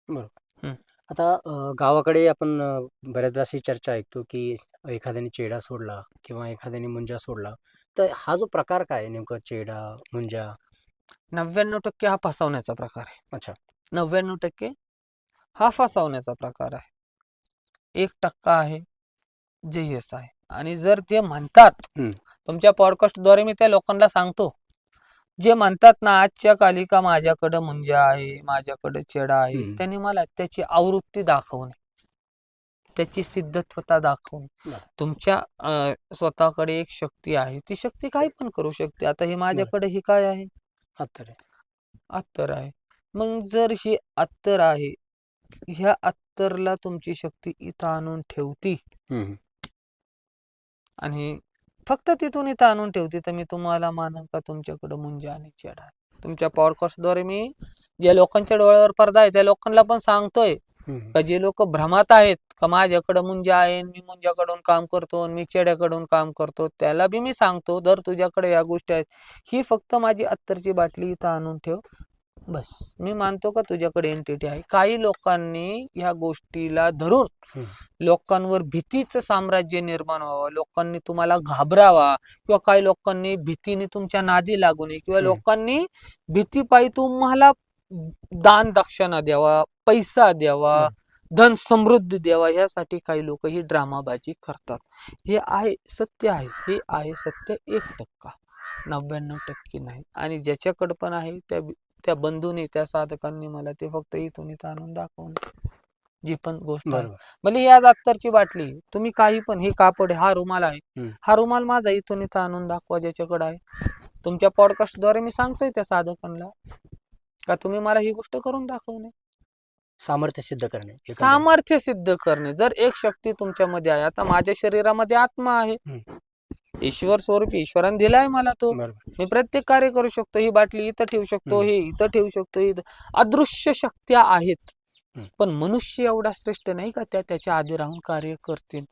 बरोबर. आता गावाकडे आपण बऱ्याचदा अशी चर्चा ऐकतो की एखाद्याने चेडा सोडला किंवा एखाद्याने मुंजा सोडला, तर हा जो प्रकार काय आहे नेमका, चेडा मुंजा? 99% हा फसवण्याचा प्रकार आहे. अच्छा. 99% हा फसवण्याचा प्रकार आहे. 1% आहे जे यश आहे. आणि जर ते म्हणतात, तुमच्या पॉडकास्टद्वारे मी त्या लोकांना सांगतो, जे म्हणतात ना आजच्या कालिका माझ्याकडं मुंजा आहे, माझ्याकडे चेडा आहे, त्यांनी मला त्याची आवृत्ती दाखवणे, त्याची सिद्धत्वता दाखवणे. तुमच्या स्वतःकडे एक शक्ती आहे, ती शक्ती काही पण करू शकते. आता हे माझ्याकडे ही काय आहे? अत्तर आहे. मग जर ही अत्तर आहे, ह्या अत्तरला तुमची शक्ती इथं आणून ठेवती, आणि फक्त तिथून इथं आणून ठेवते, तर मी तुम्हाला मानन का तुमच्याकडे मुंजा आणि चेडा आहे. तुमच्या पॉडकास्टद्वारे मी ज्या लोकांच्या डोळ्यावर पडदा आहे त्या लोकांना पण सांगतोय का जे लोक भ्रमात आहेत का माझ्याकडे मुंजा आहे, मी मुंजाकडून काम करतो, मी चेड्याकडून काम करतो, त्याला बी मी सांगतो, जर तुझ्याकडे या गोष्टी आहेत, ही फक्त माझी अत्तरची बाटली इथं आणून ठेव, बस. मी मानतो का तुझ्याकडे एंटिटी आहे. काही लोकांनी ह्या गोष्टीला धरून लोकांवर भीतीचं साम्राज्य निर्माण व्हावं, लोकांनी तुम्हाला घाबरावा, किंवा काही लोकांनी भीतीने तुमच्या नादी लागू नये, किंवा लोकांनी भीतीपायी तुम्हाला दान दक्षिणा द्यावा, पैसा द्यावा, धन समृद्धी द्यावा, यासाठी काही लोक ही ड्रामाबाजी करतात. हे आहे सत्य आहे, हे आहे सत्य 1%, 99% नाही. आणि ज्याच्याकडे पण आहे त्या बंधूने, त्या साधकांनी मला ते फक्त इथून इथं आणून दाखवणे, जी पण गोष्ट आहे. म्हणजे ही आज अत्तरची बाटली, तुम्ही काही पण, हे कापड आहे, हा रुमाल आहे, हा रुमाल माझा इथून इथं आणून दाखवा ज्याच्याकडे आहे. तुमच्या पॉडकास्टद्वारे मी सांगतोय त्या साधकांना का तुम्ही मला ही गोष्ट करून दाखवणे, सामर्थ्य सिद्ध करणे, सामर्थ्य सिद्ध करणे. जर एक शक्ती तुमच्यामध्ये आहे, आता माझ्या शरीरामध्ये आत्मा आहे, ईश्वर स्वरूप ईश्वराने दिलाय मला तो, मी प्रत्येक कार्य करू शकतो. ही बाटली इथं ठेवू शकतो, हे इथं ठेवू शकतो, इथं अदृश्य शक्त्या आहेत. पण मनुष्य एवढा श्रेष्ठ नाही का त्याच्या आधी राहून कार्य करतील.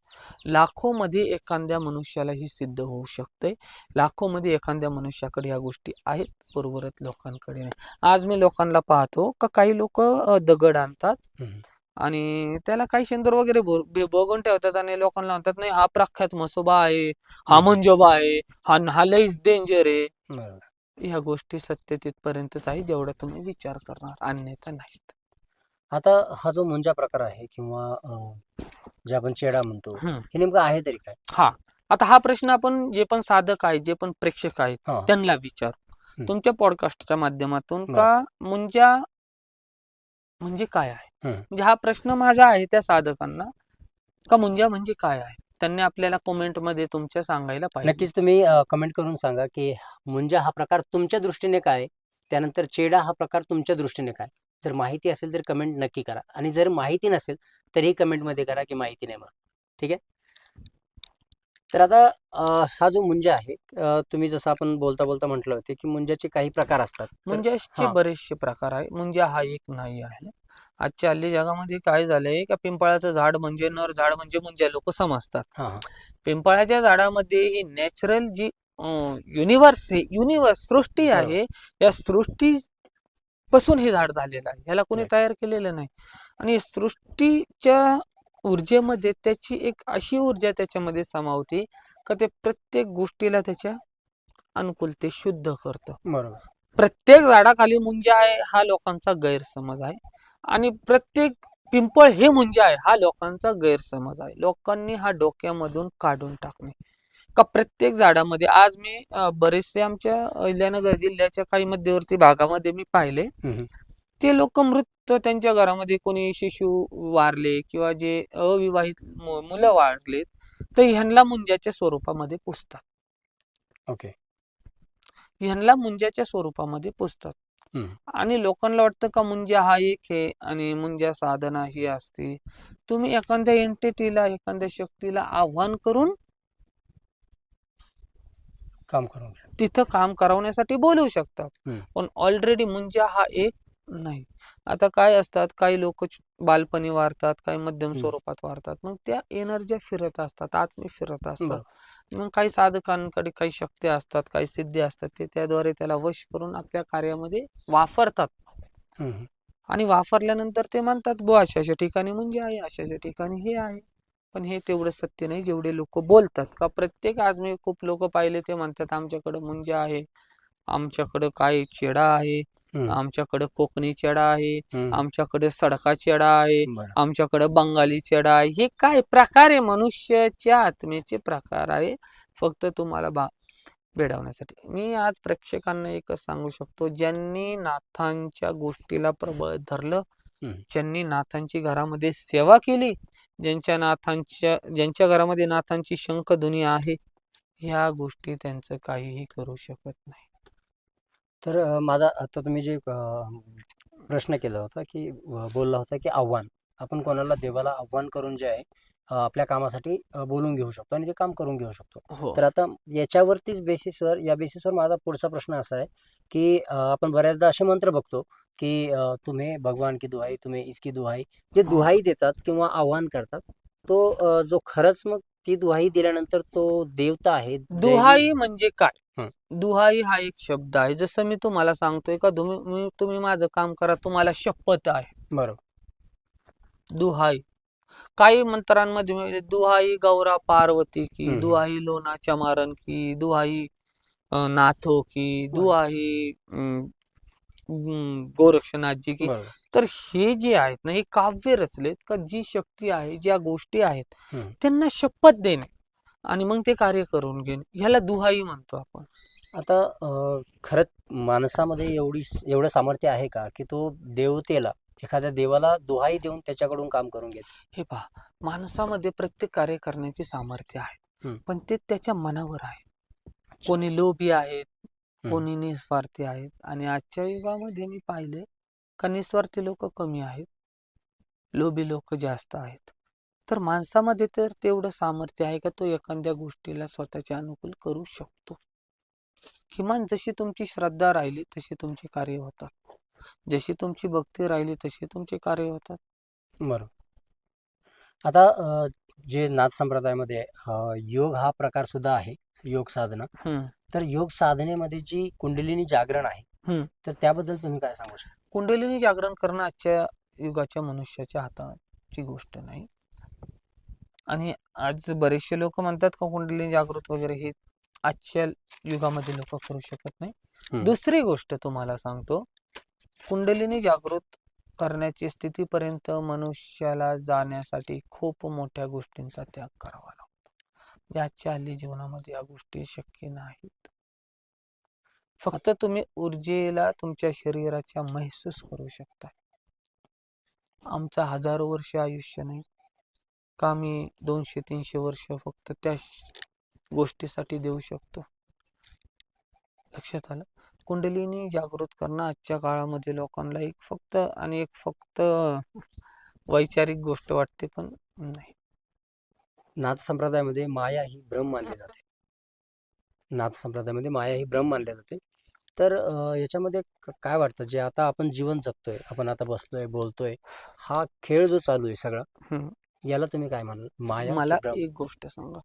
लाखो मध्ये एखाद्या मनुष्याला ही सिद्ध होऊ शकते, लाखो मध्ये एखाद्या मनुष्याकडे या गोष्टी आहेत, बरोबरच लोकांकडे नाही. आज मी लोकांना पाहतो का काही लोक दगड आणतात आणि त्याला काही शेंदूर वगैरे बघून ठेवतात, आणि लोकांना म्हणतात नाही हा प्रख्यात मसोबा आहे, हा मंजोबा आहे, हा लईच डेंजर आहे. ह्या गोष्टी सत्य तिथपर्यंतच आहे जेवढा तुम्ही विचार करणार, अन्यथा नाहीत. आता हा जो मुंजा प्रकार आहे किंवा जे आपण चेडा म्हणतो, हे नेमकं आहे तरी काय? हा, आता हा प्रश्न आपण जे पण साधक आहेत, जे पण प्रेक्षक आहेत त्यांना विचार तुमच्या पॉडकास्टच्या माध्यमातून, का मुंजा म्हणजे काय आहे. म्हणजे हा प्रश्न माझा आहे त्या साधकांना, का मुंजा म्हणजे काय आहे. त्यांनी आपल्याला कमेंट मध्ये तुमच्या सांगायला पाहिजे. नक्कीच तुम्ही कमेंट करून सांगा की मुंजा हा प्रकार तुमच्या दृष्टीने काय, त्यानंतर चेडा हा प्रकार तुमच्या दृष्टीने काय. जर माहिती असेल तर कमेंट नक्की करा, आणि जर माहिती नसेल तरीही कमेंटमध्ये करा की माहिती नाही म्हणून. ठीक आहे. तर आता हा जो मुंजा आहे, तुम्ही जसं आपण बोलता बोलता म्हटलं होते की मुंजाचे काही प्रकार असतात. मुंजाचे बरेचसे प्रकार आहे. मुंजा हा एक नाही आहे. आजच्या हल्ली जगामध्ये काय झालंय का पिंपळाचं झाड म्हणजे नर झाड म्हणजे मुंजा लोक समजतात. पिंपळाच्या झाडामध्ये ही नॅचरल जी युनिवर्स सृष्टी आहे, या सृष्टी पासून हे झाड झालेलं आहे, ह्याला कोणी तयार केलेलं नाही. आणि सृष्टीच्या ऊर्जेमध्ये त्याची एक अशी ऊर्जा त्याच्यामध्ये समावते का ते प्रत्येक गोष्टीला त्याच्या अनुकूलते शुद्ध करतं. बरोबर. प्रत्येक झाडाखाली मुंजा आहे हा लोकांचा गैरसमज आहे, आणि प्रत्येक पिंपळ हे मुंजा आहे, हा लोकांचा गैरसमज आहे. लोकांनी हा डोक्यामधून काढून टाकणे. का प्रत्येक झाडामध्ये आज मी बरेचसे आमच्या अहिल्यानगर जिल्ह्याच्या काही मध्यवर्ती भागामध्ये मी पाहिले, हम्म. ते लोक मृत त्यांच्या घरामध्ये कोणी शिशु वारले किंवा जे अविवाहित मुलं वारलेत, तर ह्यांना मुंजाच्या स्वरूपामध्ये पुजतात. ओके. ह्यांना मुंजाच्या स्वरूपामध्ये पुजतात. हम्म. आणि लोकांना वाटतं का मुंजा हा एक आहे आणि मुंजा साधना ही असते. तुम्ही एखाद्या एंटिटीला, एखाद्या शक्तीला आव्हान करून काम करून घ्या. तिथं काम करवण्यासाठी बोलवू शकतात. हम्म. पण ऑलरेडी मुंजा हा एक नाही. आता काय असतात, काही लोक बालपणी वारतात, काही मध्यम हम्म. स्वरूपात वारतात. मग त्या एनर्जी फिरत असतात, आत्मे फिरत असतात. बरोबर. मग काही साधकांकडे काही शक्ती असतात, काही सिद्धी असतात, ते त्याद्वारे त्याला वश करून आपल्या कार्यामध्ये वापरतात. हम्म. आणि वापरल्यानंतर ते म्हणतात बुवा अशा ठिकाणी मुंजा आहे, अशा ठिकाणी हे आहे. पण हे तेवढं सत्य नाही जेवढे लोक बोलतात. का प्रत्येक आज मी खूप लोक पाहिले ते म्हणतात आमच्याकडे मुंजा आहे, आमच्याकडं काय चेडा आहे, हम्म. आमच्याकडं कोकणी चेडा आहे, हम्म. आमच्याकडे सडका चेडा आहे, बरं. आमच्याकडं बंगाली चेडा आहे. हे काय प्रकार आहे? मनुष्याच्या आत्मेचे प्रकार आहे, फक्त तुम्हाला वेडवण्यासाठी. मी आज प्रेक्षकांना एकच सांगू शकतो, ज्यांनी नाथांच्या गोष्टीला प्रबळ धरलं, हम्म. ज्यांनी नाथांची घरामध्ये सेवा केली, ज्यांच्या घरामध्ये नाथांची शंखधुनी आहे, ह्या गोष्टी त्यांचं काहीही करू शकत नाही. तर माझा आता तुम्ही जे प्रश्न केला होता की बोलला होता की आव्हान, आपण कोणाला देवाला आव्हान करून जे आहे आपल्या कामासाठी बोलून घेऊ शकतो आणि ते काम करून घेऊ शकतो. हो. तर आता याच्यावरतीच या बेसिसवर माझा पुढचा प्रश्न असा आहे की आपण बऱ्याचदा असे मंत्र बघतो की तुम्ही भगवान की दुहाई, तुम्ही इसकी दुहाई, जे दुहाई देतात किंवा आव्हान करतात, तो जो खरंच मग ती दुहाई दिल्यानंतर तो देवता आहे, दुहाई म्हणजे काय? हं. दुहाई हा एक शब्द आहे. जसं मी तुम्हाला सांगतोय का तुम्ही माझं काम करा, तुम्हाला शपथ आहे. बरोबर. दुहाई. काही मंत्रांमध्ये म्हणजे दुहाई गौरा पार्वती की, हम्म. दुहाई लोणाच्या मारन की, दुहाई नाथो की, बरोबर. दुहाई गोरक्षनाथजी की. बरोबर. तर हे जे आहेत ना, हे काव्य रचलेत का जी शक्ती आहे, ज्या गोष्टी आहेत, हम्म. त्यांना शपथ देणे आणि मग ते कार्य करून घेणे, ह्याला दुहाई म्हणतो आपण. आता खरंच माणसामध्ये एवढं सामर्थ्य आहे का की तो देवतेला, एखाद्या देवाला दुहाई देऊन त्याच्याकडून काम करून घेत? हे पहा, माणसामध्ये प्रत्येक कार्य करण्याचे सामर्थ्य आहे, पण ते त्याच्या मनावर आहे. कोणी लोभी आहेत, कोणी निस्वार्थी आहेत. आणि आजच्या युगामध्ये मी पाहिले का निस्वार्थी लोक कमी आहेत, लोभी लोक जास्त आहेत. तर माणसामध्ये तर तेवढं सामर्थ्य आहे का तो एखाद्या गोष्टीला स्वतःच्या अनुकूल करू शकतो. किमान जशी तुमची श्रद्धा राहिली तशी तुमची कार्य होतात, जशी तुमची भक्ती राहिली तशी तुमचे कार्य होतात. बरोबर. आता जे नाथ संप्रदायामध्ये योग हा प्रकार सुद्धा आहे, योग साधना. तर योग साधनेमध्ये जी कुंडलिनी जागरण आहे, तर त्याबद्दल तुम्ही काय सांगू शकता? कुंडलिनी जागरण करणं आजच्या युगाच्या मनुष्याच्या हाताची गोष्ट नाही. आणि आज बरेचसे लोक म्हणतात का कुंडलिनी जागृत वगैरे, हे आजच्या युगामध्ये लोक करू शकत नाही. दुसरी गोष्ट तुम्हाला सांगतो, कुंडलिनी जागृत करण्याची स्थितीपर्यंत मनुष्याला जाण्यासाठी खूप मोठ्या गोष्टींचा त्याग करावा लागतो, जे आजच्या हल्ली जीवनामध्ये या गोष्टी शक्य नाहीत. फक्त तुम्ही ऊर्जेला तुमच्या शरीराच्या महसूस करू शकता. आमचा 1000 वर्ष आयुष्य नाही का, मी 200-300 वर्ष फक्त त्या गोष्टीसाठी देऊ शकतो. लक्षात आलं? कुंडलिनी जागृत करणं आजच्या काळामध्ये लोकांना एक फक्त वैचारिक गोष्ट वाटते, पण नाही. नाथ संप्रदायामध्ये माया ही भ्रम मानली जाते. नाथ संप्रदायामध्ये माया ही भ्रम मानली जाते. तर याच्यामध्ये काय वाटतं, जे आता आपण जीवन जगतोय, आपण आता बसलोय, बोलतोय, हा खेळ जो चालू आहे सगळा, याला तुम्ही काय म्हणाल? माया की मला भ्रम? एक गोष्ट सांगा,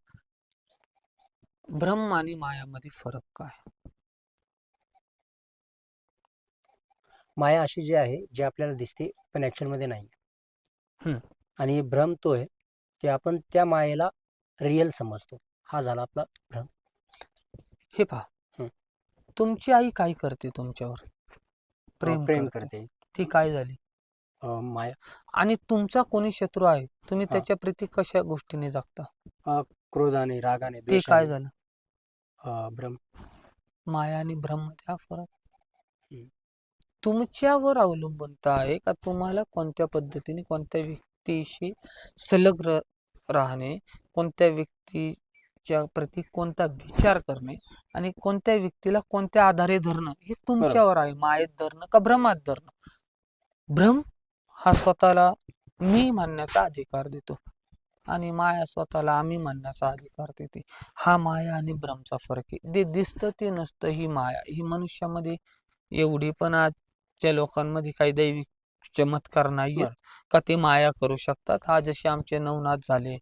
भ्रम आणि मायामध्ये फरक काय? माया अशी जी आहे, जी आपल्याला दिसते पण ऍक्च्युअल मध्ये नाही. आणि भ्रम तो आहे की आपण त्या मायेला रिअल समजतो. हा झाला आपला भ्रम. हे पहा, तुमची आई काय करते? तुमच्यावर प्रेम प्रेम करते. करते. ती काय झाली? माया, आणि तुमचा कोणी शत्रू आहे, तुम्ही हा. त्याच्या प्रती कशा गोष्टीने जगता? क्रोधाने, रागाने, ते काय द्वेषाने, झालं? भ्रम. माया आणि भ्रम मध्ये हा फरक. हम्म. तुमच्यावर अवलंबून आहे का तुम्हाला कोणत्या पद्धतीने कोणत्या व्यक्तीशी संलग्न राहणे, कोणत्या व्यक्तीच्या प्रती कोणता विचार करणे आणि कोणत्या व्यक्तीला कोणत्या आधारे धरणं, हे तुमच्यावर आहे. मायेत धरणं का भ्रमात धरणं. भ्रम हा स्वतःला मी म्हणण्याचा अधिकार देतो आणि माया स्वतःला आम्ही म्हणण्याचा अधिकार देते. हा माया आणि भ्रमचा फरक आहे. जे दिसतं ते नसतं ही माया. ही मनुष्यामध्ये एवढी पण आजच्या लोकांमध्ये काही दैविक चमत्कार नाहीयेत बरं. का ते माया करू शकतात. हा जसे आमचे नवनाथ झाले,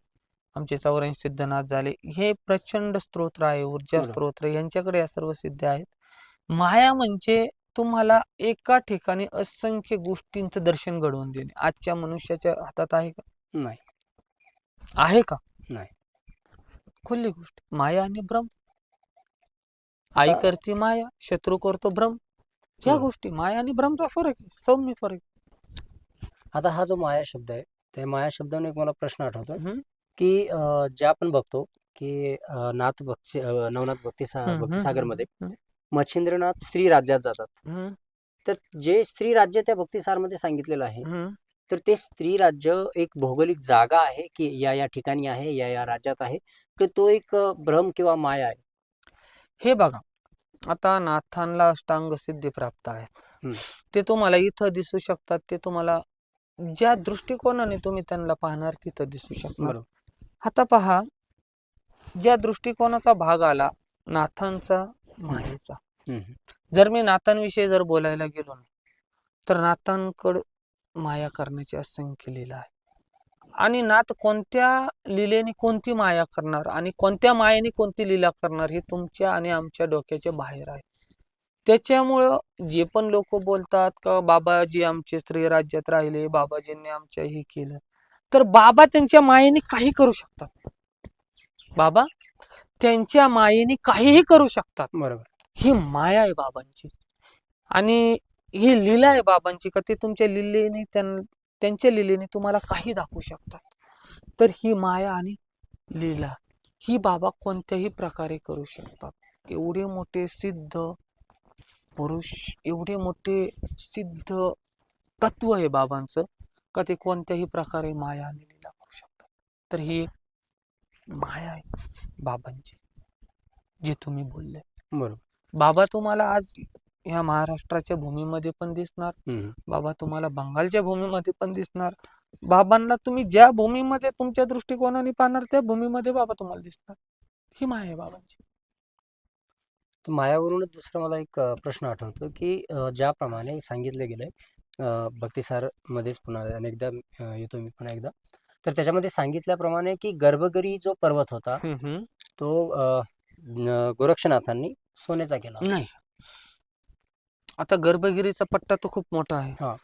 आमचे 84 सिद्धनाथ झाले, हे प्रचंड स्तोत्र आहे, ऊर्जा बरोबर. स्तोत्र, यांच्याकडे या सर्व सिद्ध आहेत. माया म्हणजे तुम्हाला एका ठिकाणी असंख्य गोष्टींचं दर्शन घडवून देणे. आजच्या मनुष्याच्या हातात आहे का? नाही. आहे का? नाही. खुली गोष्ट. माया आणि भ्रम. आई आता- करते माया, शत्रू करतो भ्रम. ह्या बरोबर. गोष्टी माया आणि भ्रमचा फरक आहे, सौम्य फरक आता हा जो माया शब्द आहे, त्या माया शब्दाने एक मला प्रश्न आठवतो आहे. की जे आपण बघतो की नवनाथ भक्तिसागरमध्ये मच्छिंद्रनाथ स्त्री राज्यात जातात. तर जे स्त्री राज्य त्या भक्तिसारमध्ये सांगितलेलं आहे, तर ते स्त्री राज्य एक भौगोलिक जागा आहे की या ठिकाणी आहे, या राज्यात आहे, की तो एक भ्रम किंवा माया आहे? हे बघा, आता नाथांना अष्टांग सिद्धी प्राप्त आहे. हम्म. ते तुम्हाला इथं दिसू शकतात, ते तुम्हाला ज्या दृष्टिकोनाने तुम्ही त्यांना पाहणार तिथं दिसू शकणार. बरोबर. आता पहा, ज्या दृष्टिकोनाचा भाग आला नाथांचा, मायेचा. हम्म. जर मी नाथांविषयी जर बोलायला गेलो ना, तर नाथांकडं माया करण्याची असंख्य लीला आहे. आणि नाथ कोणत्या लीलेने कोणती माया करणार आणि कोणत्या मायेने कोणती लीला करणार हे तुमच्या आणि आमच्या डोक्याच्या बाहेर आहे. त्याच्यामुळं जे पण लोक बोलतात का बाबाजी आमचे स्त्री राज्यात राहिले, बाबाजींनी आमच्या हे केलं, तर बाबा त्यांच्या मायेने काही करू शकतात. बाबा त्यांच्या मायेने काहीही करू शकतात. बरोबर. ही माया आहे बाबांची आणि ही लीला आहे बाबांची, का ते तुमच्या लीलेने त्यांच्या लीलेने तुम्हाला काही दाखवू शकतात. तर ही माया आणि लीला ही बाबा कोणत्याही प्रकारे करू शकतात. एवढे मोठे सिद्ध पुरुष, एवढे मोठे सिद्ध तत्व आहे बाबांचं, का ते कोणत्याही प्रकारे माया आणि लीला करू शकतात. तर ही एक माया आहे बाबांची, जे तुम्ही बोलले. बरोबर. बाबा तुम्हाला आज ह्या महाराष्ट्राच्या भूमीमध्ये पण दिसणार, हम्म. बाबा तुम्हाला बंगालच्या भूमीमध्ये पण दिसणार. बाबांना तुम्ही ज्या भूमीमध्ये तुमच्या दृष्टिकोनाने पाहणार त्या भूमीमध्ये बाबा तुम्हाला दिसणार. ही माया आहे बाबांची. तर मायावरूनच दुसरा मला एक प्रश्न आठवतो की ज्याप्रमाणे सांगितलं गेलंय भक्तिसार मध्येच पुन्हा अनेकदा येतो मी पुन्हा एकदा, तर त्याच्यामध्ये सांगितल्याप्रमाणे की गर्भगिरी जो पर्वत होता तो गोरक्षनाथांनी सोन्याचा केला होता. नाही, आता गर्भगिरीचा पट्टा तो खूप मोठा आहे. हा.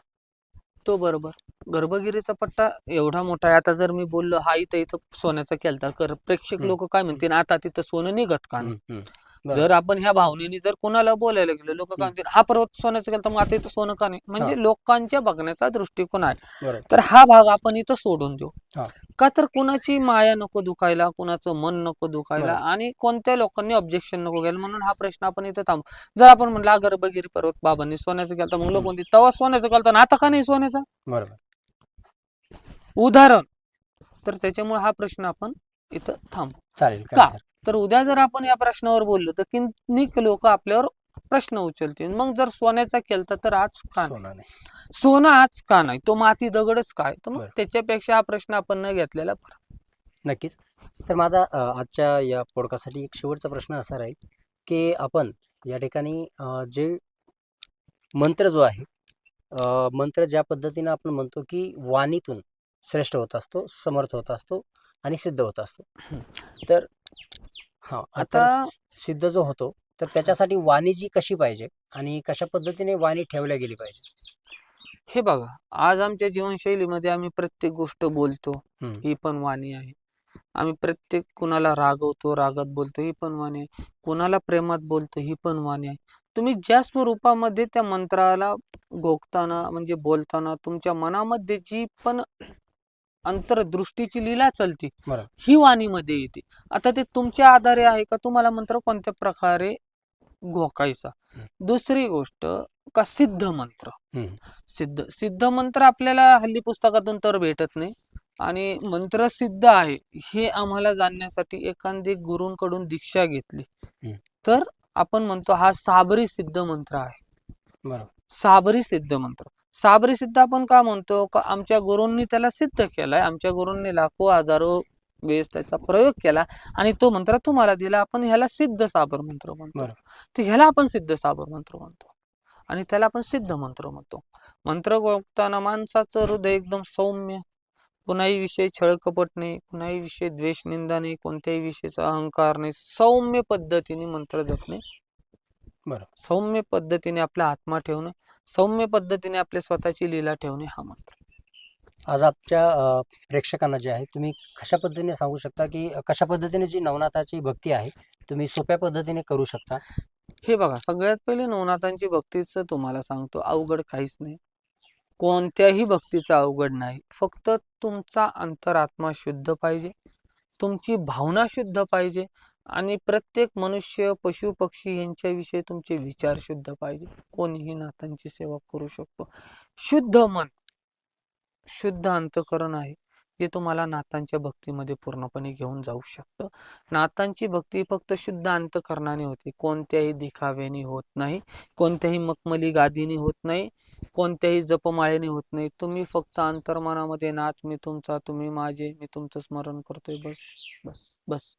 तो बरोबर, गर्भगिरीचा पट्टा एवढा मोठा आहे. आता जर मी बोललो हा इथं इथं सोन्याचा केलता, तर प्रेक्षक लोक काय म्हणतील, आता तिथं सोनं निघत का नाही? बरं. जर आपण ह्या भावनेने जर कोणाला बोलायला गेलो, लोक काय म्हणतील, हा पर्वत सोन्याचा केलता, मग आता इथं सोनं का नाही? म्हणजे लोकांच्या बघण्याचा दृष्टिकोन आहे. बरोबर. तर हा भाग आपण इथं सोडून देऊ. हा. का तर कुणाची माया नको दुखायला, कुणाचं मन नको दुखायला बरोबर. आणि कोणत्या लोकांनी ऑब्जेक्शन नको घ्यायला, म्हणून हा प्रश्न आपण इथं थांबू. जर आपण म्हणलं हा गर्भगिरी पर्वत बाबांनी सोन्याचा केलता, मग लोक म्हणतील तेव्हा सोन्याचा केलता ना आता का नाही सोन्याचा? बरोबर. उदाहरण. तर त्याच्यामुळे हा प्रश्न आपण इथं थांबू. चालेल का? का सर? तर उद्या जर आपण या प्रश्नावर बोललो तर किती लोक आपल्यावर प्रश्न उचलतील. मग जर सोन्याचा केलता तर आज का नाही? सोना नाही. सोनं आज का नाही? तो माती दगडच काय? तर मग बरं. त्याच्यापेक्षा हा प्रश्न आपण न घेतलेला बरा. नक्कीच. तर माझा आजच्या या पॉडकास्टसाठी एक शेवटचा प्रश्न असा राहील की आपण या ठिकाणी जे मंत्र जो आहे, मंत्र ज्या पद्धतीने आपण म्हणतो की वाणीतून श्रेष्ठ होत असतो, समर्थ होत असतो आणि सिद्ध होत असतो. तर हा आता आता सिद्ध जो होतो तर त्याच्यासाठी वाणी जी कशी पाहिजे आणि कशा पद्धतीने वाणी ठेवल्या गेली पाहिजे? हे बघा, आज आमच्या जीवनशैलीमध्ये आम्ही प्रत्येक गोष्ट बोलतो, हम्म. ही पण वाणी आहे. आम्ही प्रत्येक कुणाला रागवतो, रागात बोलतो, ही पण वाणी आहे. कुणाला प्रेमात बोलतो, ही पण वाणी आहे. तुम्ही ज्या स्वरूपामध्ये त्या मंत्राला घोकताना म्हणजे बोलताना तुमच्या मनामध्ये जी पण अंतर्दृष्टीची लीला चालती बरोबर. ही वाणीमध्ये येते. आता ते तुमच्या आधारे आहे का तुम्हाला मंत्र कोणत्या प्रकारे घोकायचा. दुसरी गोष्ट का सिद्ध मंत्र. सिद्ध मंत्र आपल्याला हल्ली पुस्तकातून तर भेटत नाही आणि मंत्र सिद्ध आहे हे आम्हाला जाणण्यासाठी एखादी गुरूंकडून दीक्षा घेतली तर आपण म्हणतो हा साबरी सिद्ध मंत्र आहे. बरोबर. साबरी सिद्ध मंत्र. साबरी सिद्ध आपण का म्हणतो का आमच्या गुरूंनी त्याला सिद्ध केलाय. आमच्या गुरूंनी लाखो हजारो वेळेस त्याचा प्रयोग केला आणि तो मंत्र तुम्हाला दिला. आपण ह्याला सिद्ध साबर मंत्र म्हणतो. तर ह्याला आपण सिद्ध साबर मंत्र म्हणतो आणि त्याला आपण सिद्ध मंत्र म्हणतो. मंत्र घोकताना माणसाचं हृदय एकदम सौम्य, कुणाही विषयी छळकपट नाही, कुणाही विषयी द्वेष निंदा नाही, कोणत्याही विषयीचा अहंकार नाही, सौम्य पद्धतीने मंत्र जपणे, सौम्य पद्धतीने आपला आत्मा ठेवणे, सौम्य पद्धतीने आपल्या स्वतःची लीला ठेवणे हा मंत्र. आज आमच्या प्रेक्षकांना जे आहे तुम्ही कशा पद्धतीने सांगू शकता की कशा पद्धतीने जी नवनाथाची भक्ती आहे तुम्ही सोप्या पद्धतीने करू शकता? हे बघा, सगळ्यात पहिले नवनाथांची भक्तीचं तुम्हाला सांगतो, अवघड काहीच नाही. कोणत्याही भक्तीचं अवघड नाही. फक्त तुमचा अंतरात्मा शुद्ध पाहिजे, तुमची भावना शुद्ध पाहिजे आणि प्रत्येक मनुष्य पशु पक्षी यांच्याविषयी तुमचे विचार शुद्ध पाहिजे. कोणीही नाथांची सेवा करू शकतो. शुद्ध मन, शुद्ध अंतःकरण आहे जे तुम्हाला नाथांच्या भक्तीमध्ये पूर्णपणे घेऊन जाऊ शकतं. नाथांची भक्ती फक्त शुद्ध अंतःकरणाने होते, कोणत्याही दिखाव्याने होत नाही, कोणत्याही मखमली गादीने होत नाही, कोणत्याही जपमाळेने होत नाही. तुम्ही फक्त अंतर्मनामध्ये नाथ मी तुमचा, तुम्ही माझे, मी तुमचं स्मरण करतोय, बस बस बस.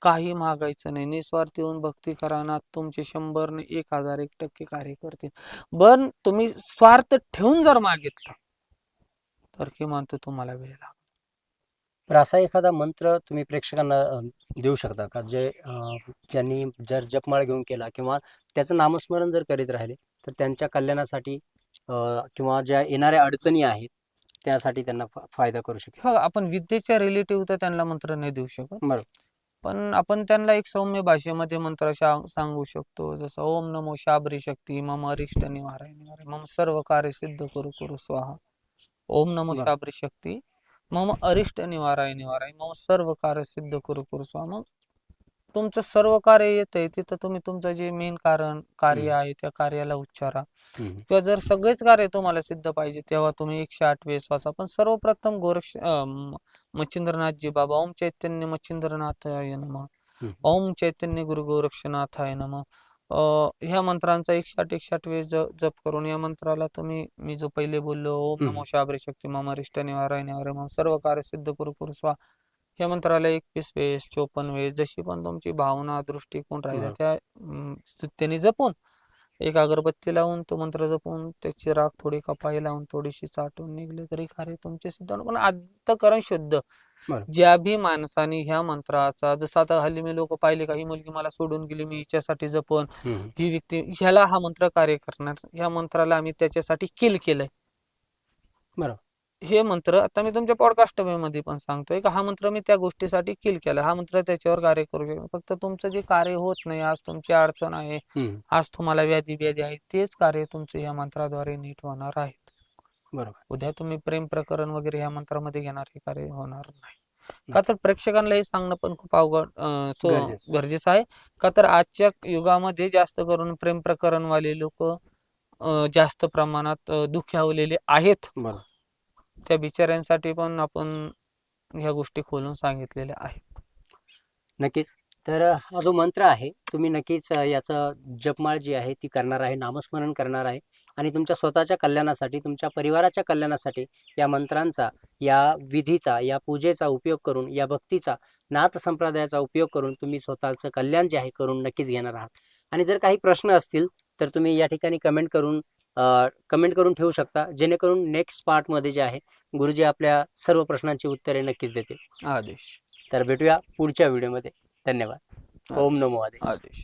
काही मागायचं नाही. निस्वार्थी होऊन भक्ती करा, नाथ तुमचे 100 ने 1000 1% कार्य करतील. पण तुम्ही स्वार्थ ठेवून जर मागितलं तर किमान तो तुम्हाला वेळ लागेल. तर असा एखादा मंत्र तुम्ही प्रेक्षकांना देऊ शकता का जे ज्यांनी जर जपमाळ घेऊन केला किंवा त्याचं नामस्मरण जर करीत राहिले तर त्यांच्या कल्याणासाठी किंवा ज्या येणाऱ्या अडचणी आहेत त्यासाठी त्यांना फायदा करू शकेल? हो, आपण विद्येच्या रिलेटिव्ह तर त्यांना मंत्र नाही देऊ शकत, बरोबर. पण आपण त्यांना एक सौम्य भाषेमध्ये मंत्र सांगू शकतो. जसं ओम नमो शाबरी शक्ती मम अरिष्ट निवाराय निवाराय मम सर्व कार्य सिद्ध करू करू स्वाहा. ओम नमो शाबरी शक्ती मम अरिष्ट निवाराय निवाराय मम सर्व कार्य सिद्ध करू करू स्वाहा. मग तुमचं सर्व कार्य येतंय तिथं तुम्ही तुमचं जे मेन कार्य आहे त्या कार्याला उच्चारा. किंवा जर सगळेच कार्य तुम्हाला सिद्ध पाहिजे तेव्हा तुम्ही 108 वेळेस वाचा. पण सर्वप्रथम मच्छिंद्रनाथजी बाबा ओम चैतन्य मच्छिंद्रनाथाय नमः, ओम चैतन्य गुरु गोरक्षनाथाय नमः, ह्या मंत्रांचा 108 वेळेस जप करून या मंत्राला तुम्ही मी जो पहिले बोललो ओम नमो शाबरी शक्ती मम अरिष्ट निवाराय निवाराय मम सर्व कार्य सिद्ध करू करू स्वा, या मंत्राला 21 वेळेस 54 वेळेस जशी पण तुमची भावना दृष्टिकोन राहिला त्या त्यांनी जपून एक अगरबत्ती लावून तो मंत्र जपून त्याची राख थोडी कपाई लावून थोडीशी चाटून निघले तरी कार्य तुमचे सिद्ध होणार. पण अंतःकरण शुद्ध. ज्या भी माणसाने ह्या मंत्राचा, जसं आता हल्ली मी लोक पाहिले का ही मुलगी मला सोडून गेली मी हिच्यासाठी जपन, ही व्यक्ती, ह्याला हा मंत्र कार्य करणार. ह्या मंत्राला आम्ही त्याच्यासाठी किल केलंय. बरोबर. हे मंत्र आता मी तुमच्या पॉडकास्ट मध्ये पण सांगतोय का हा मंत्र मी त्या गोष्टीसाठी किल केला. हा मंत्र त्याच्यावर कार्य करू शकतो. फक्त तुमचं जे कार्य होत नाही, आज तुमची अडचण आहे, आज तुम्हाला व्याधी आहे, तेच कार्य तुमचं या मंत्राद्वारे नीट होणार आहे. बरोबर. उद्या तुम्ही प्रेम प्रकरण वगैरे ह्या मंत्रामध्ये घेणार हे कार्य होणार नाही. का तर प्रेक्षकांना हे सांगणं पण खूप अवघड गरजेचं आहे. का तर आजच्या युगामध्ये जास्त करून प्रेम प्रकरण वाले लोक जास्त प्रमाणात दुखावलेले आहेत. त्या बिचाऱ्यांसाठी पण आपण ह्या गोष्टी खोलून सांगितलेल्या आहेत. नक्कीच. तर हा जो मंत्र आहे तुम्ही नक्कीच याचं जपमाळ जी आहे ती करणार आहे, नामस्मरण करणार आहे आणि तुमच्या स्वतःच्या कल्याणासाठी, तुमच्या परिवाराच्या कल्याणासाठी या मंत्रांचा, या विधीचा, या पूजेचा उपयोग करून, या भक्तीचा, नाथ संप्रदायाचा उपयोग करून तुम्ही स्वतःचं कल्याण जे आहे करून नक्कीच घेणार आहात. आणि जर काही प्रश्न असतील तर तुम्ही या ठिकाणी कमेंट करून ठेवू शकता, जेणेकरून नेक्स्ट पार्टमध्ये जे आहे गुरुजी आपल्या सर्व प्रश्नांची उत्तरे नक्कीच देतील. आदेश. तर भेटूया पुढच्या व्हिडिओमध्ये. धन्यवाद. ओम नमो आदेश.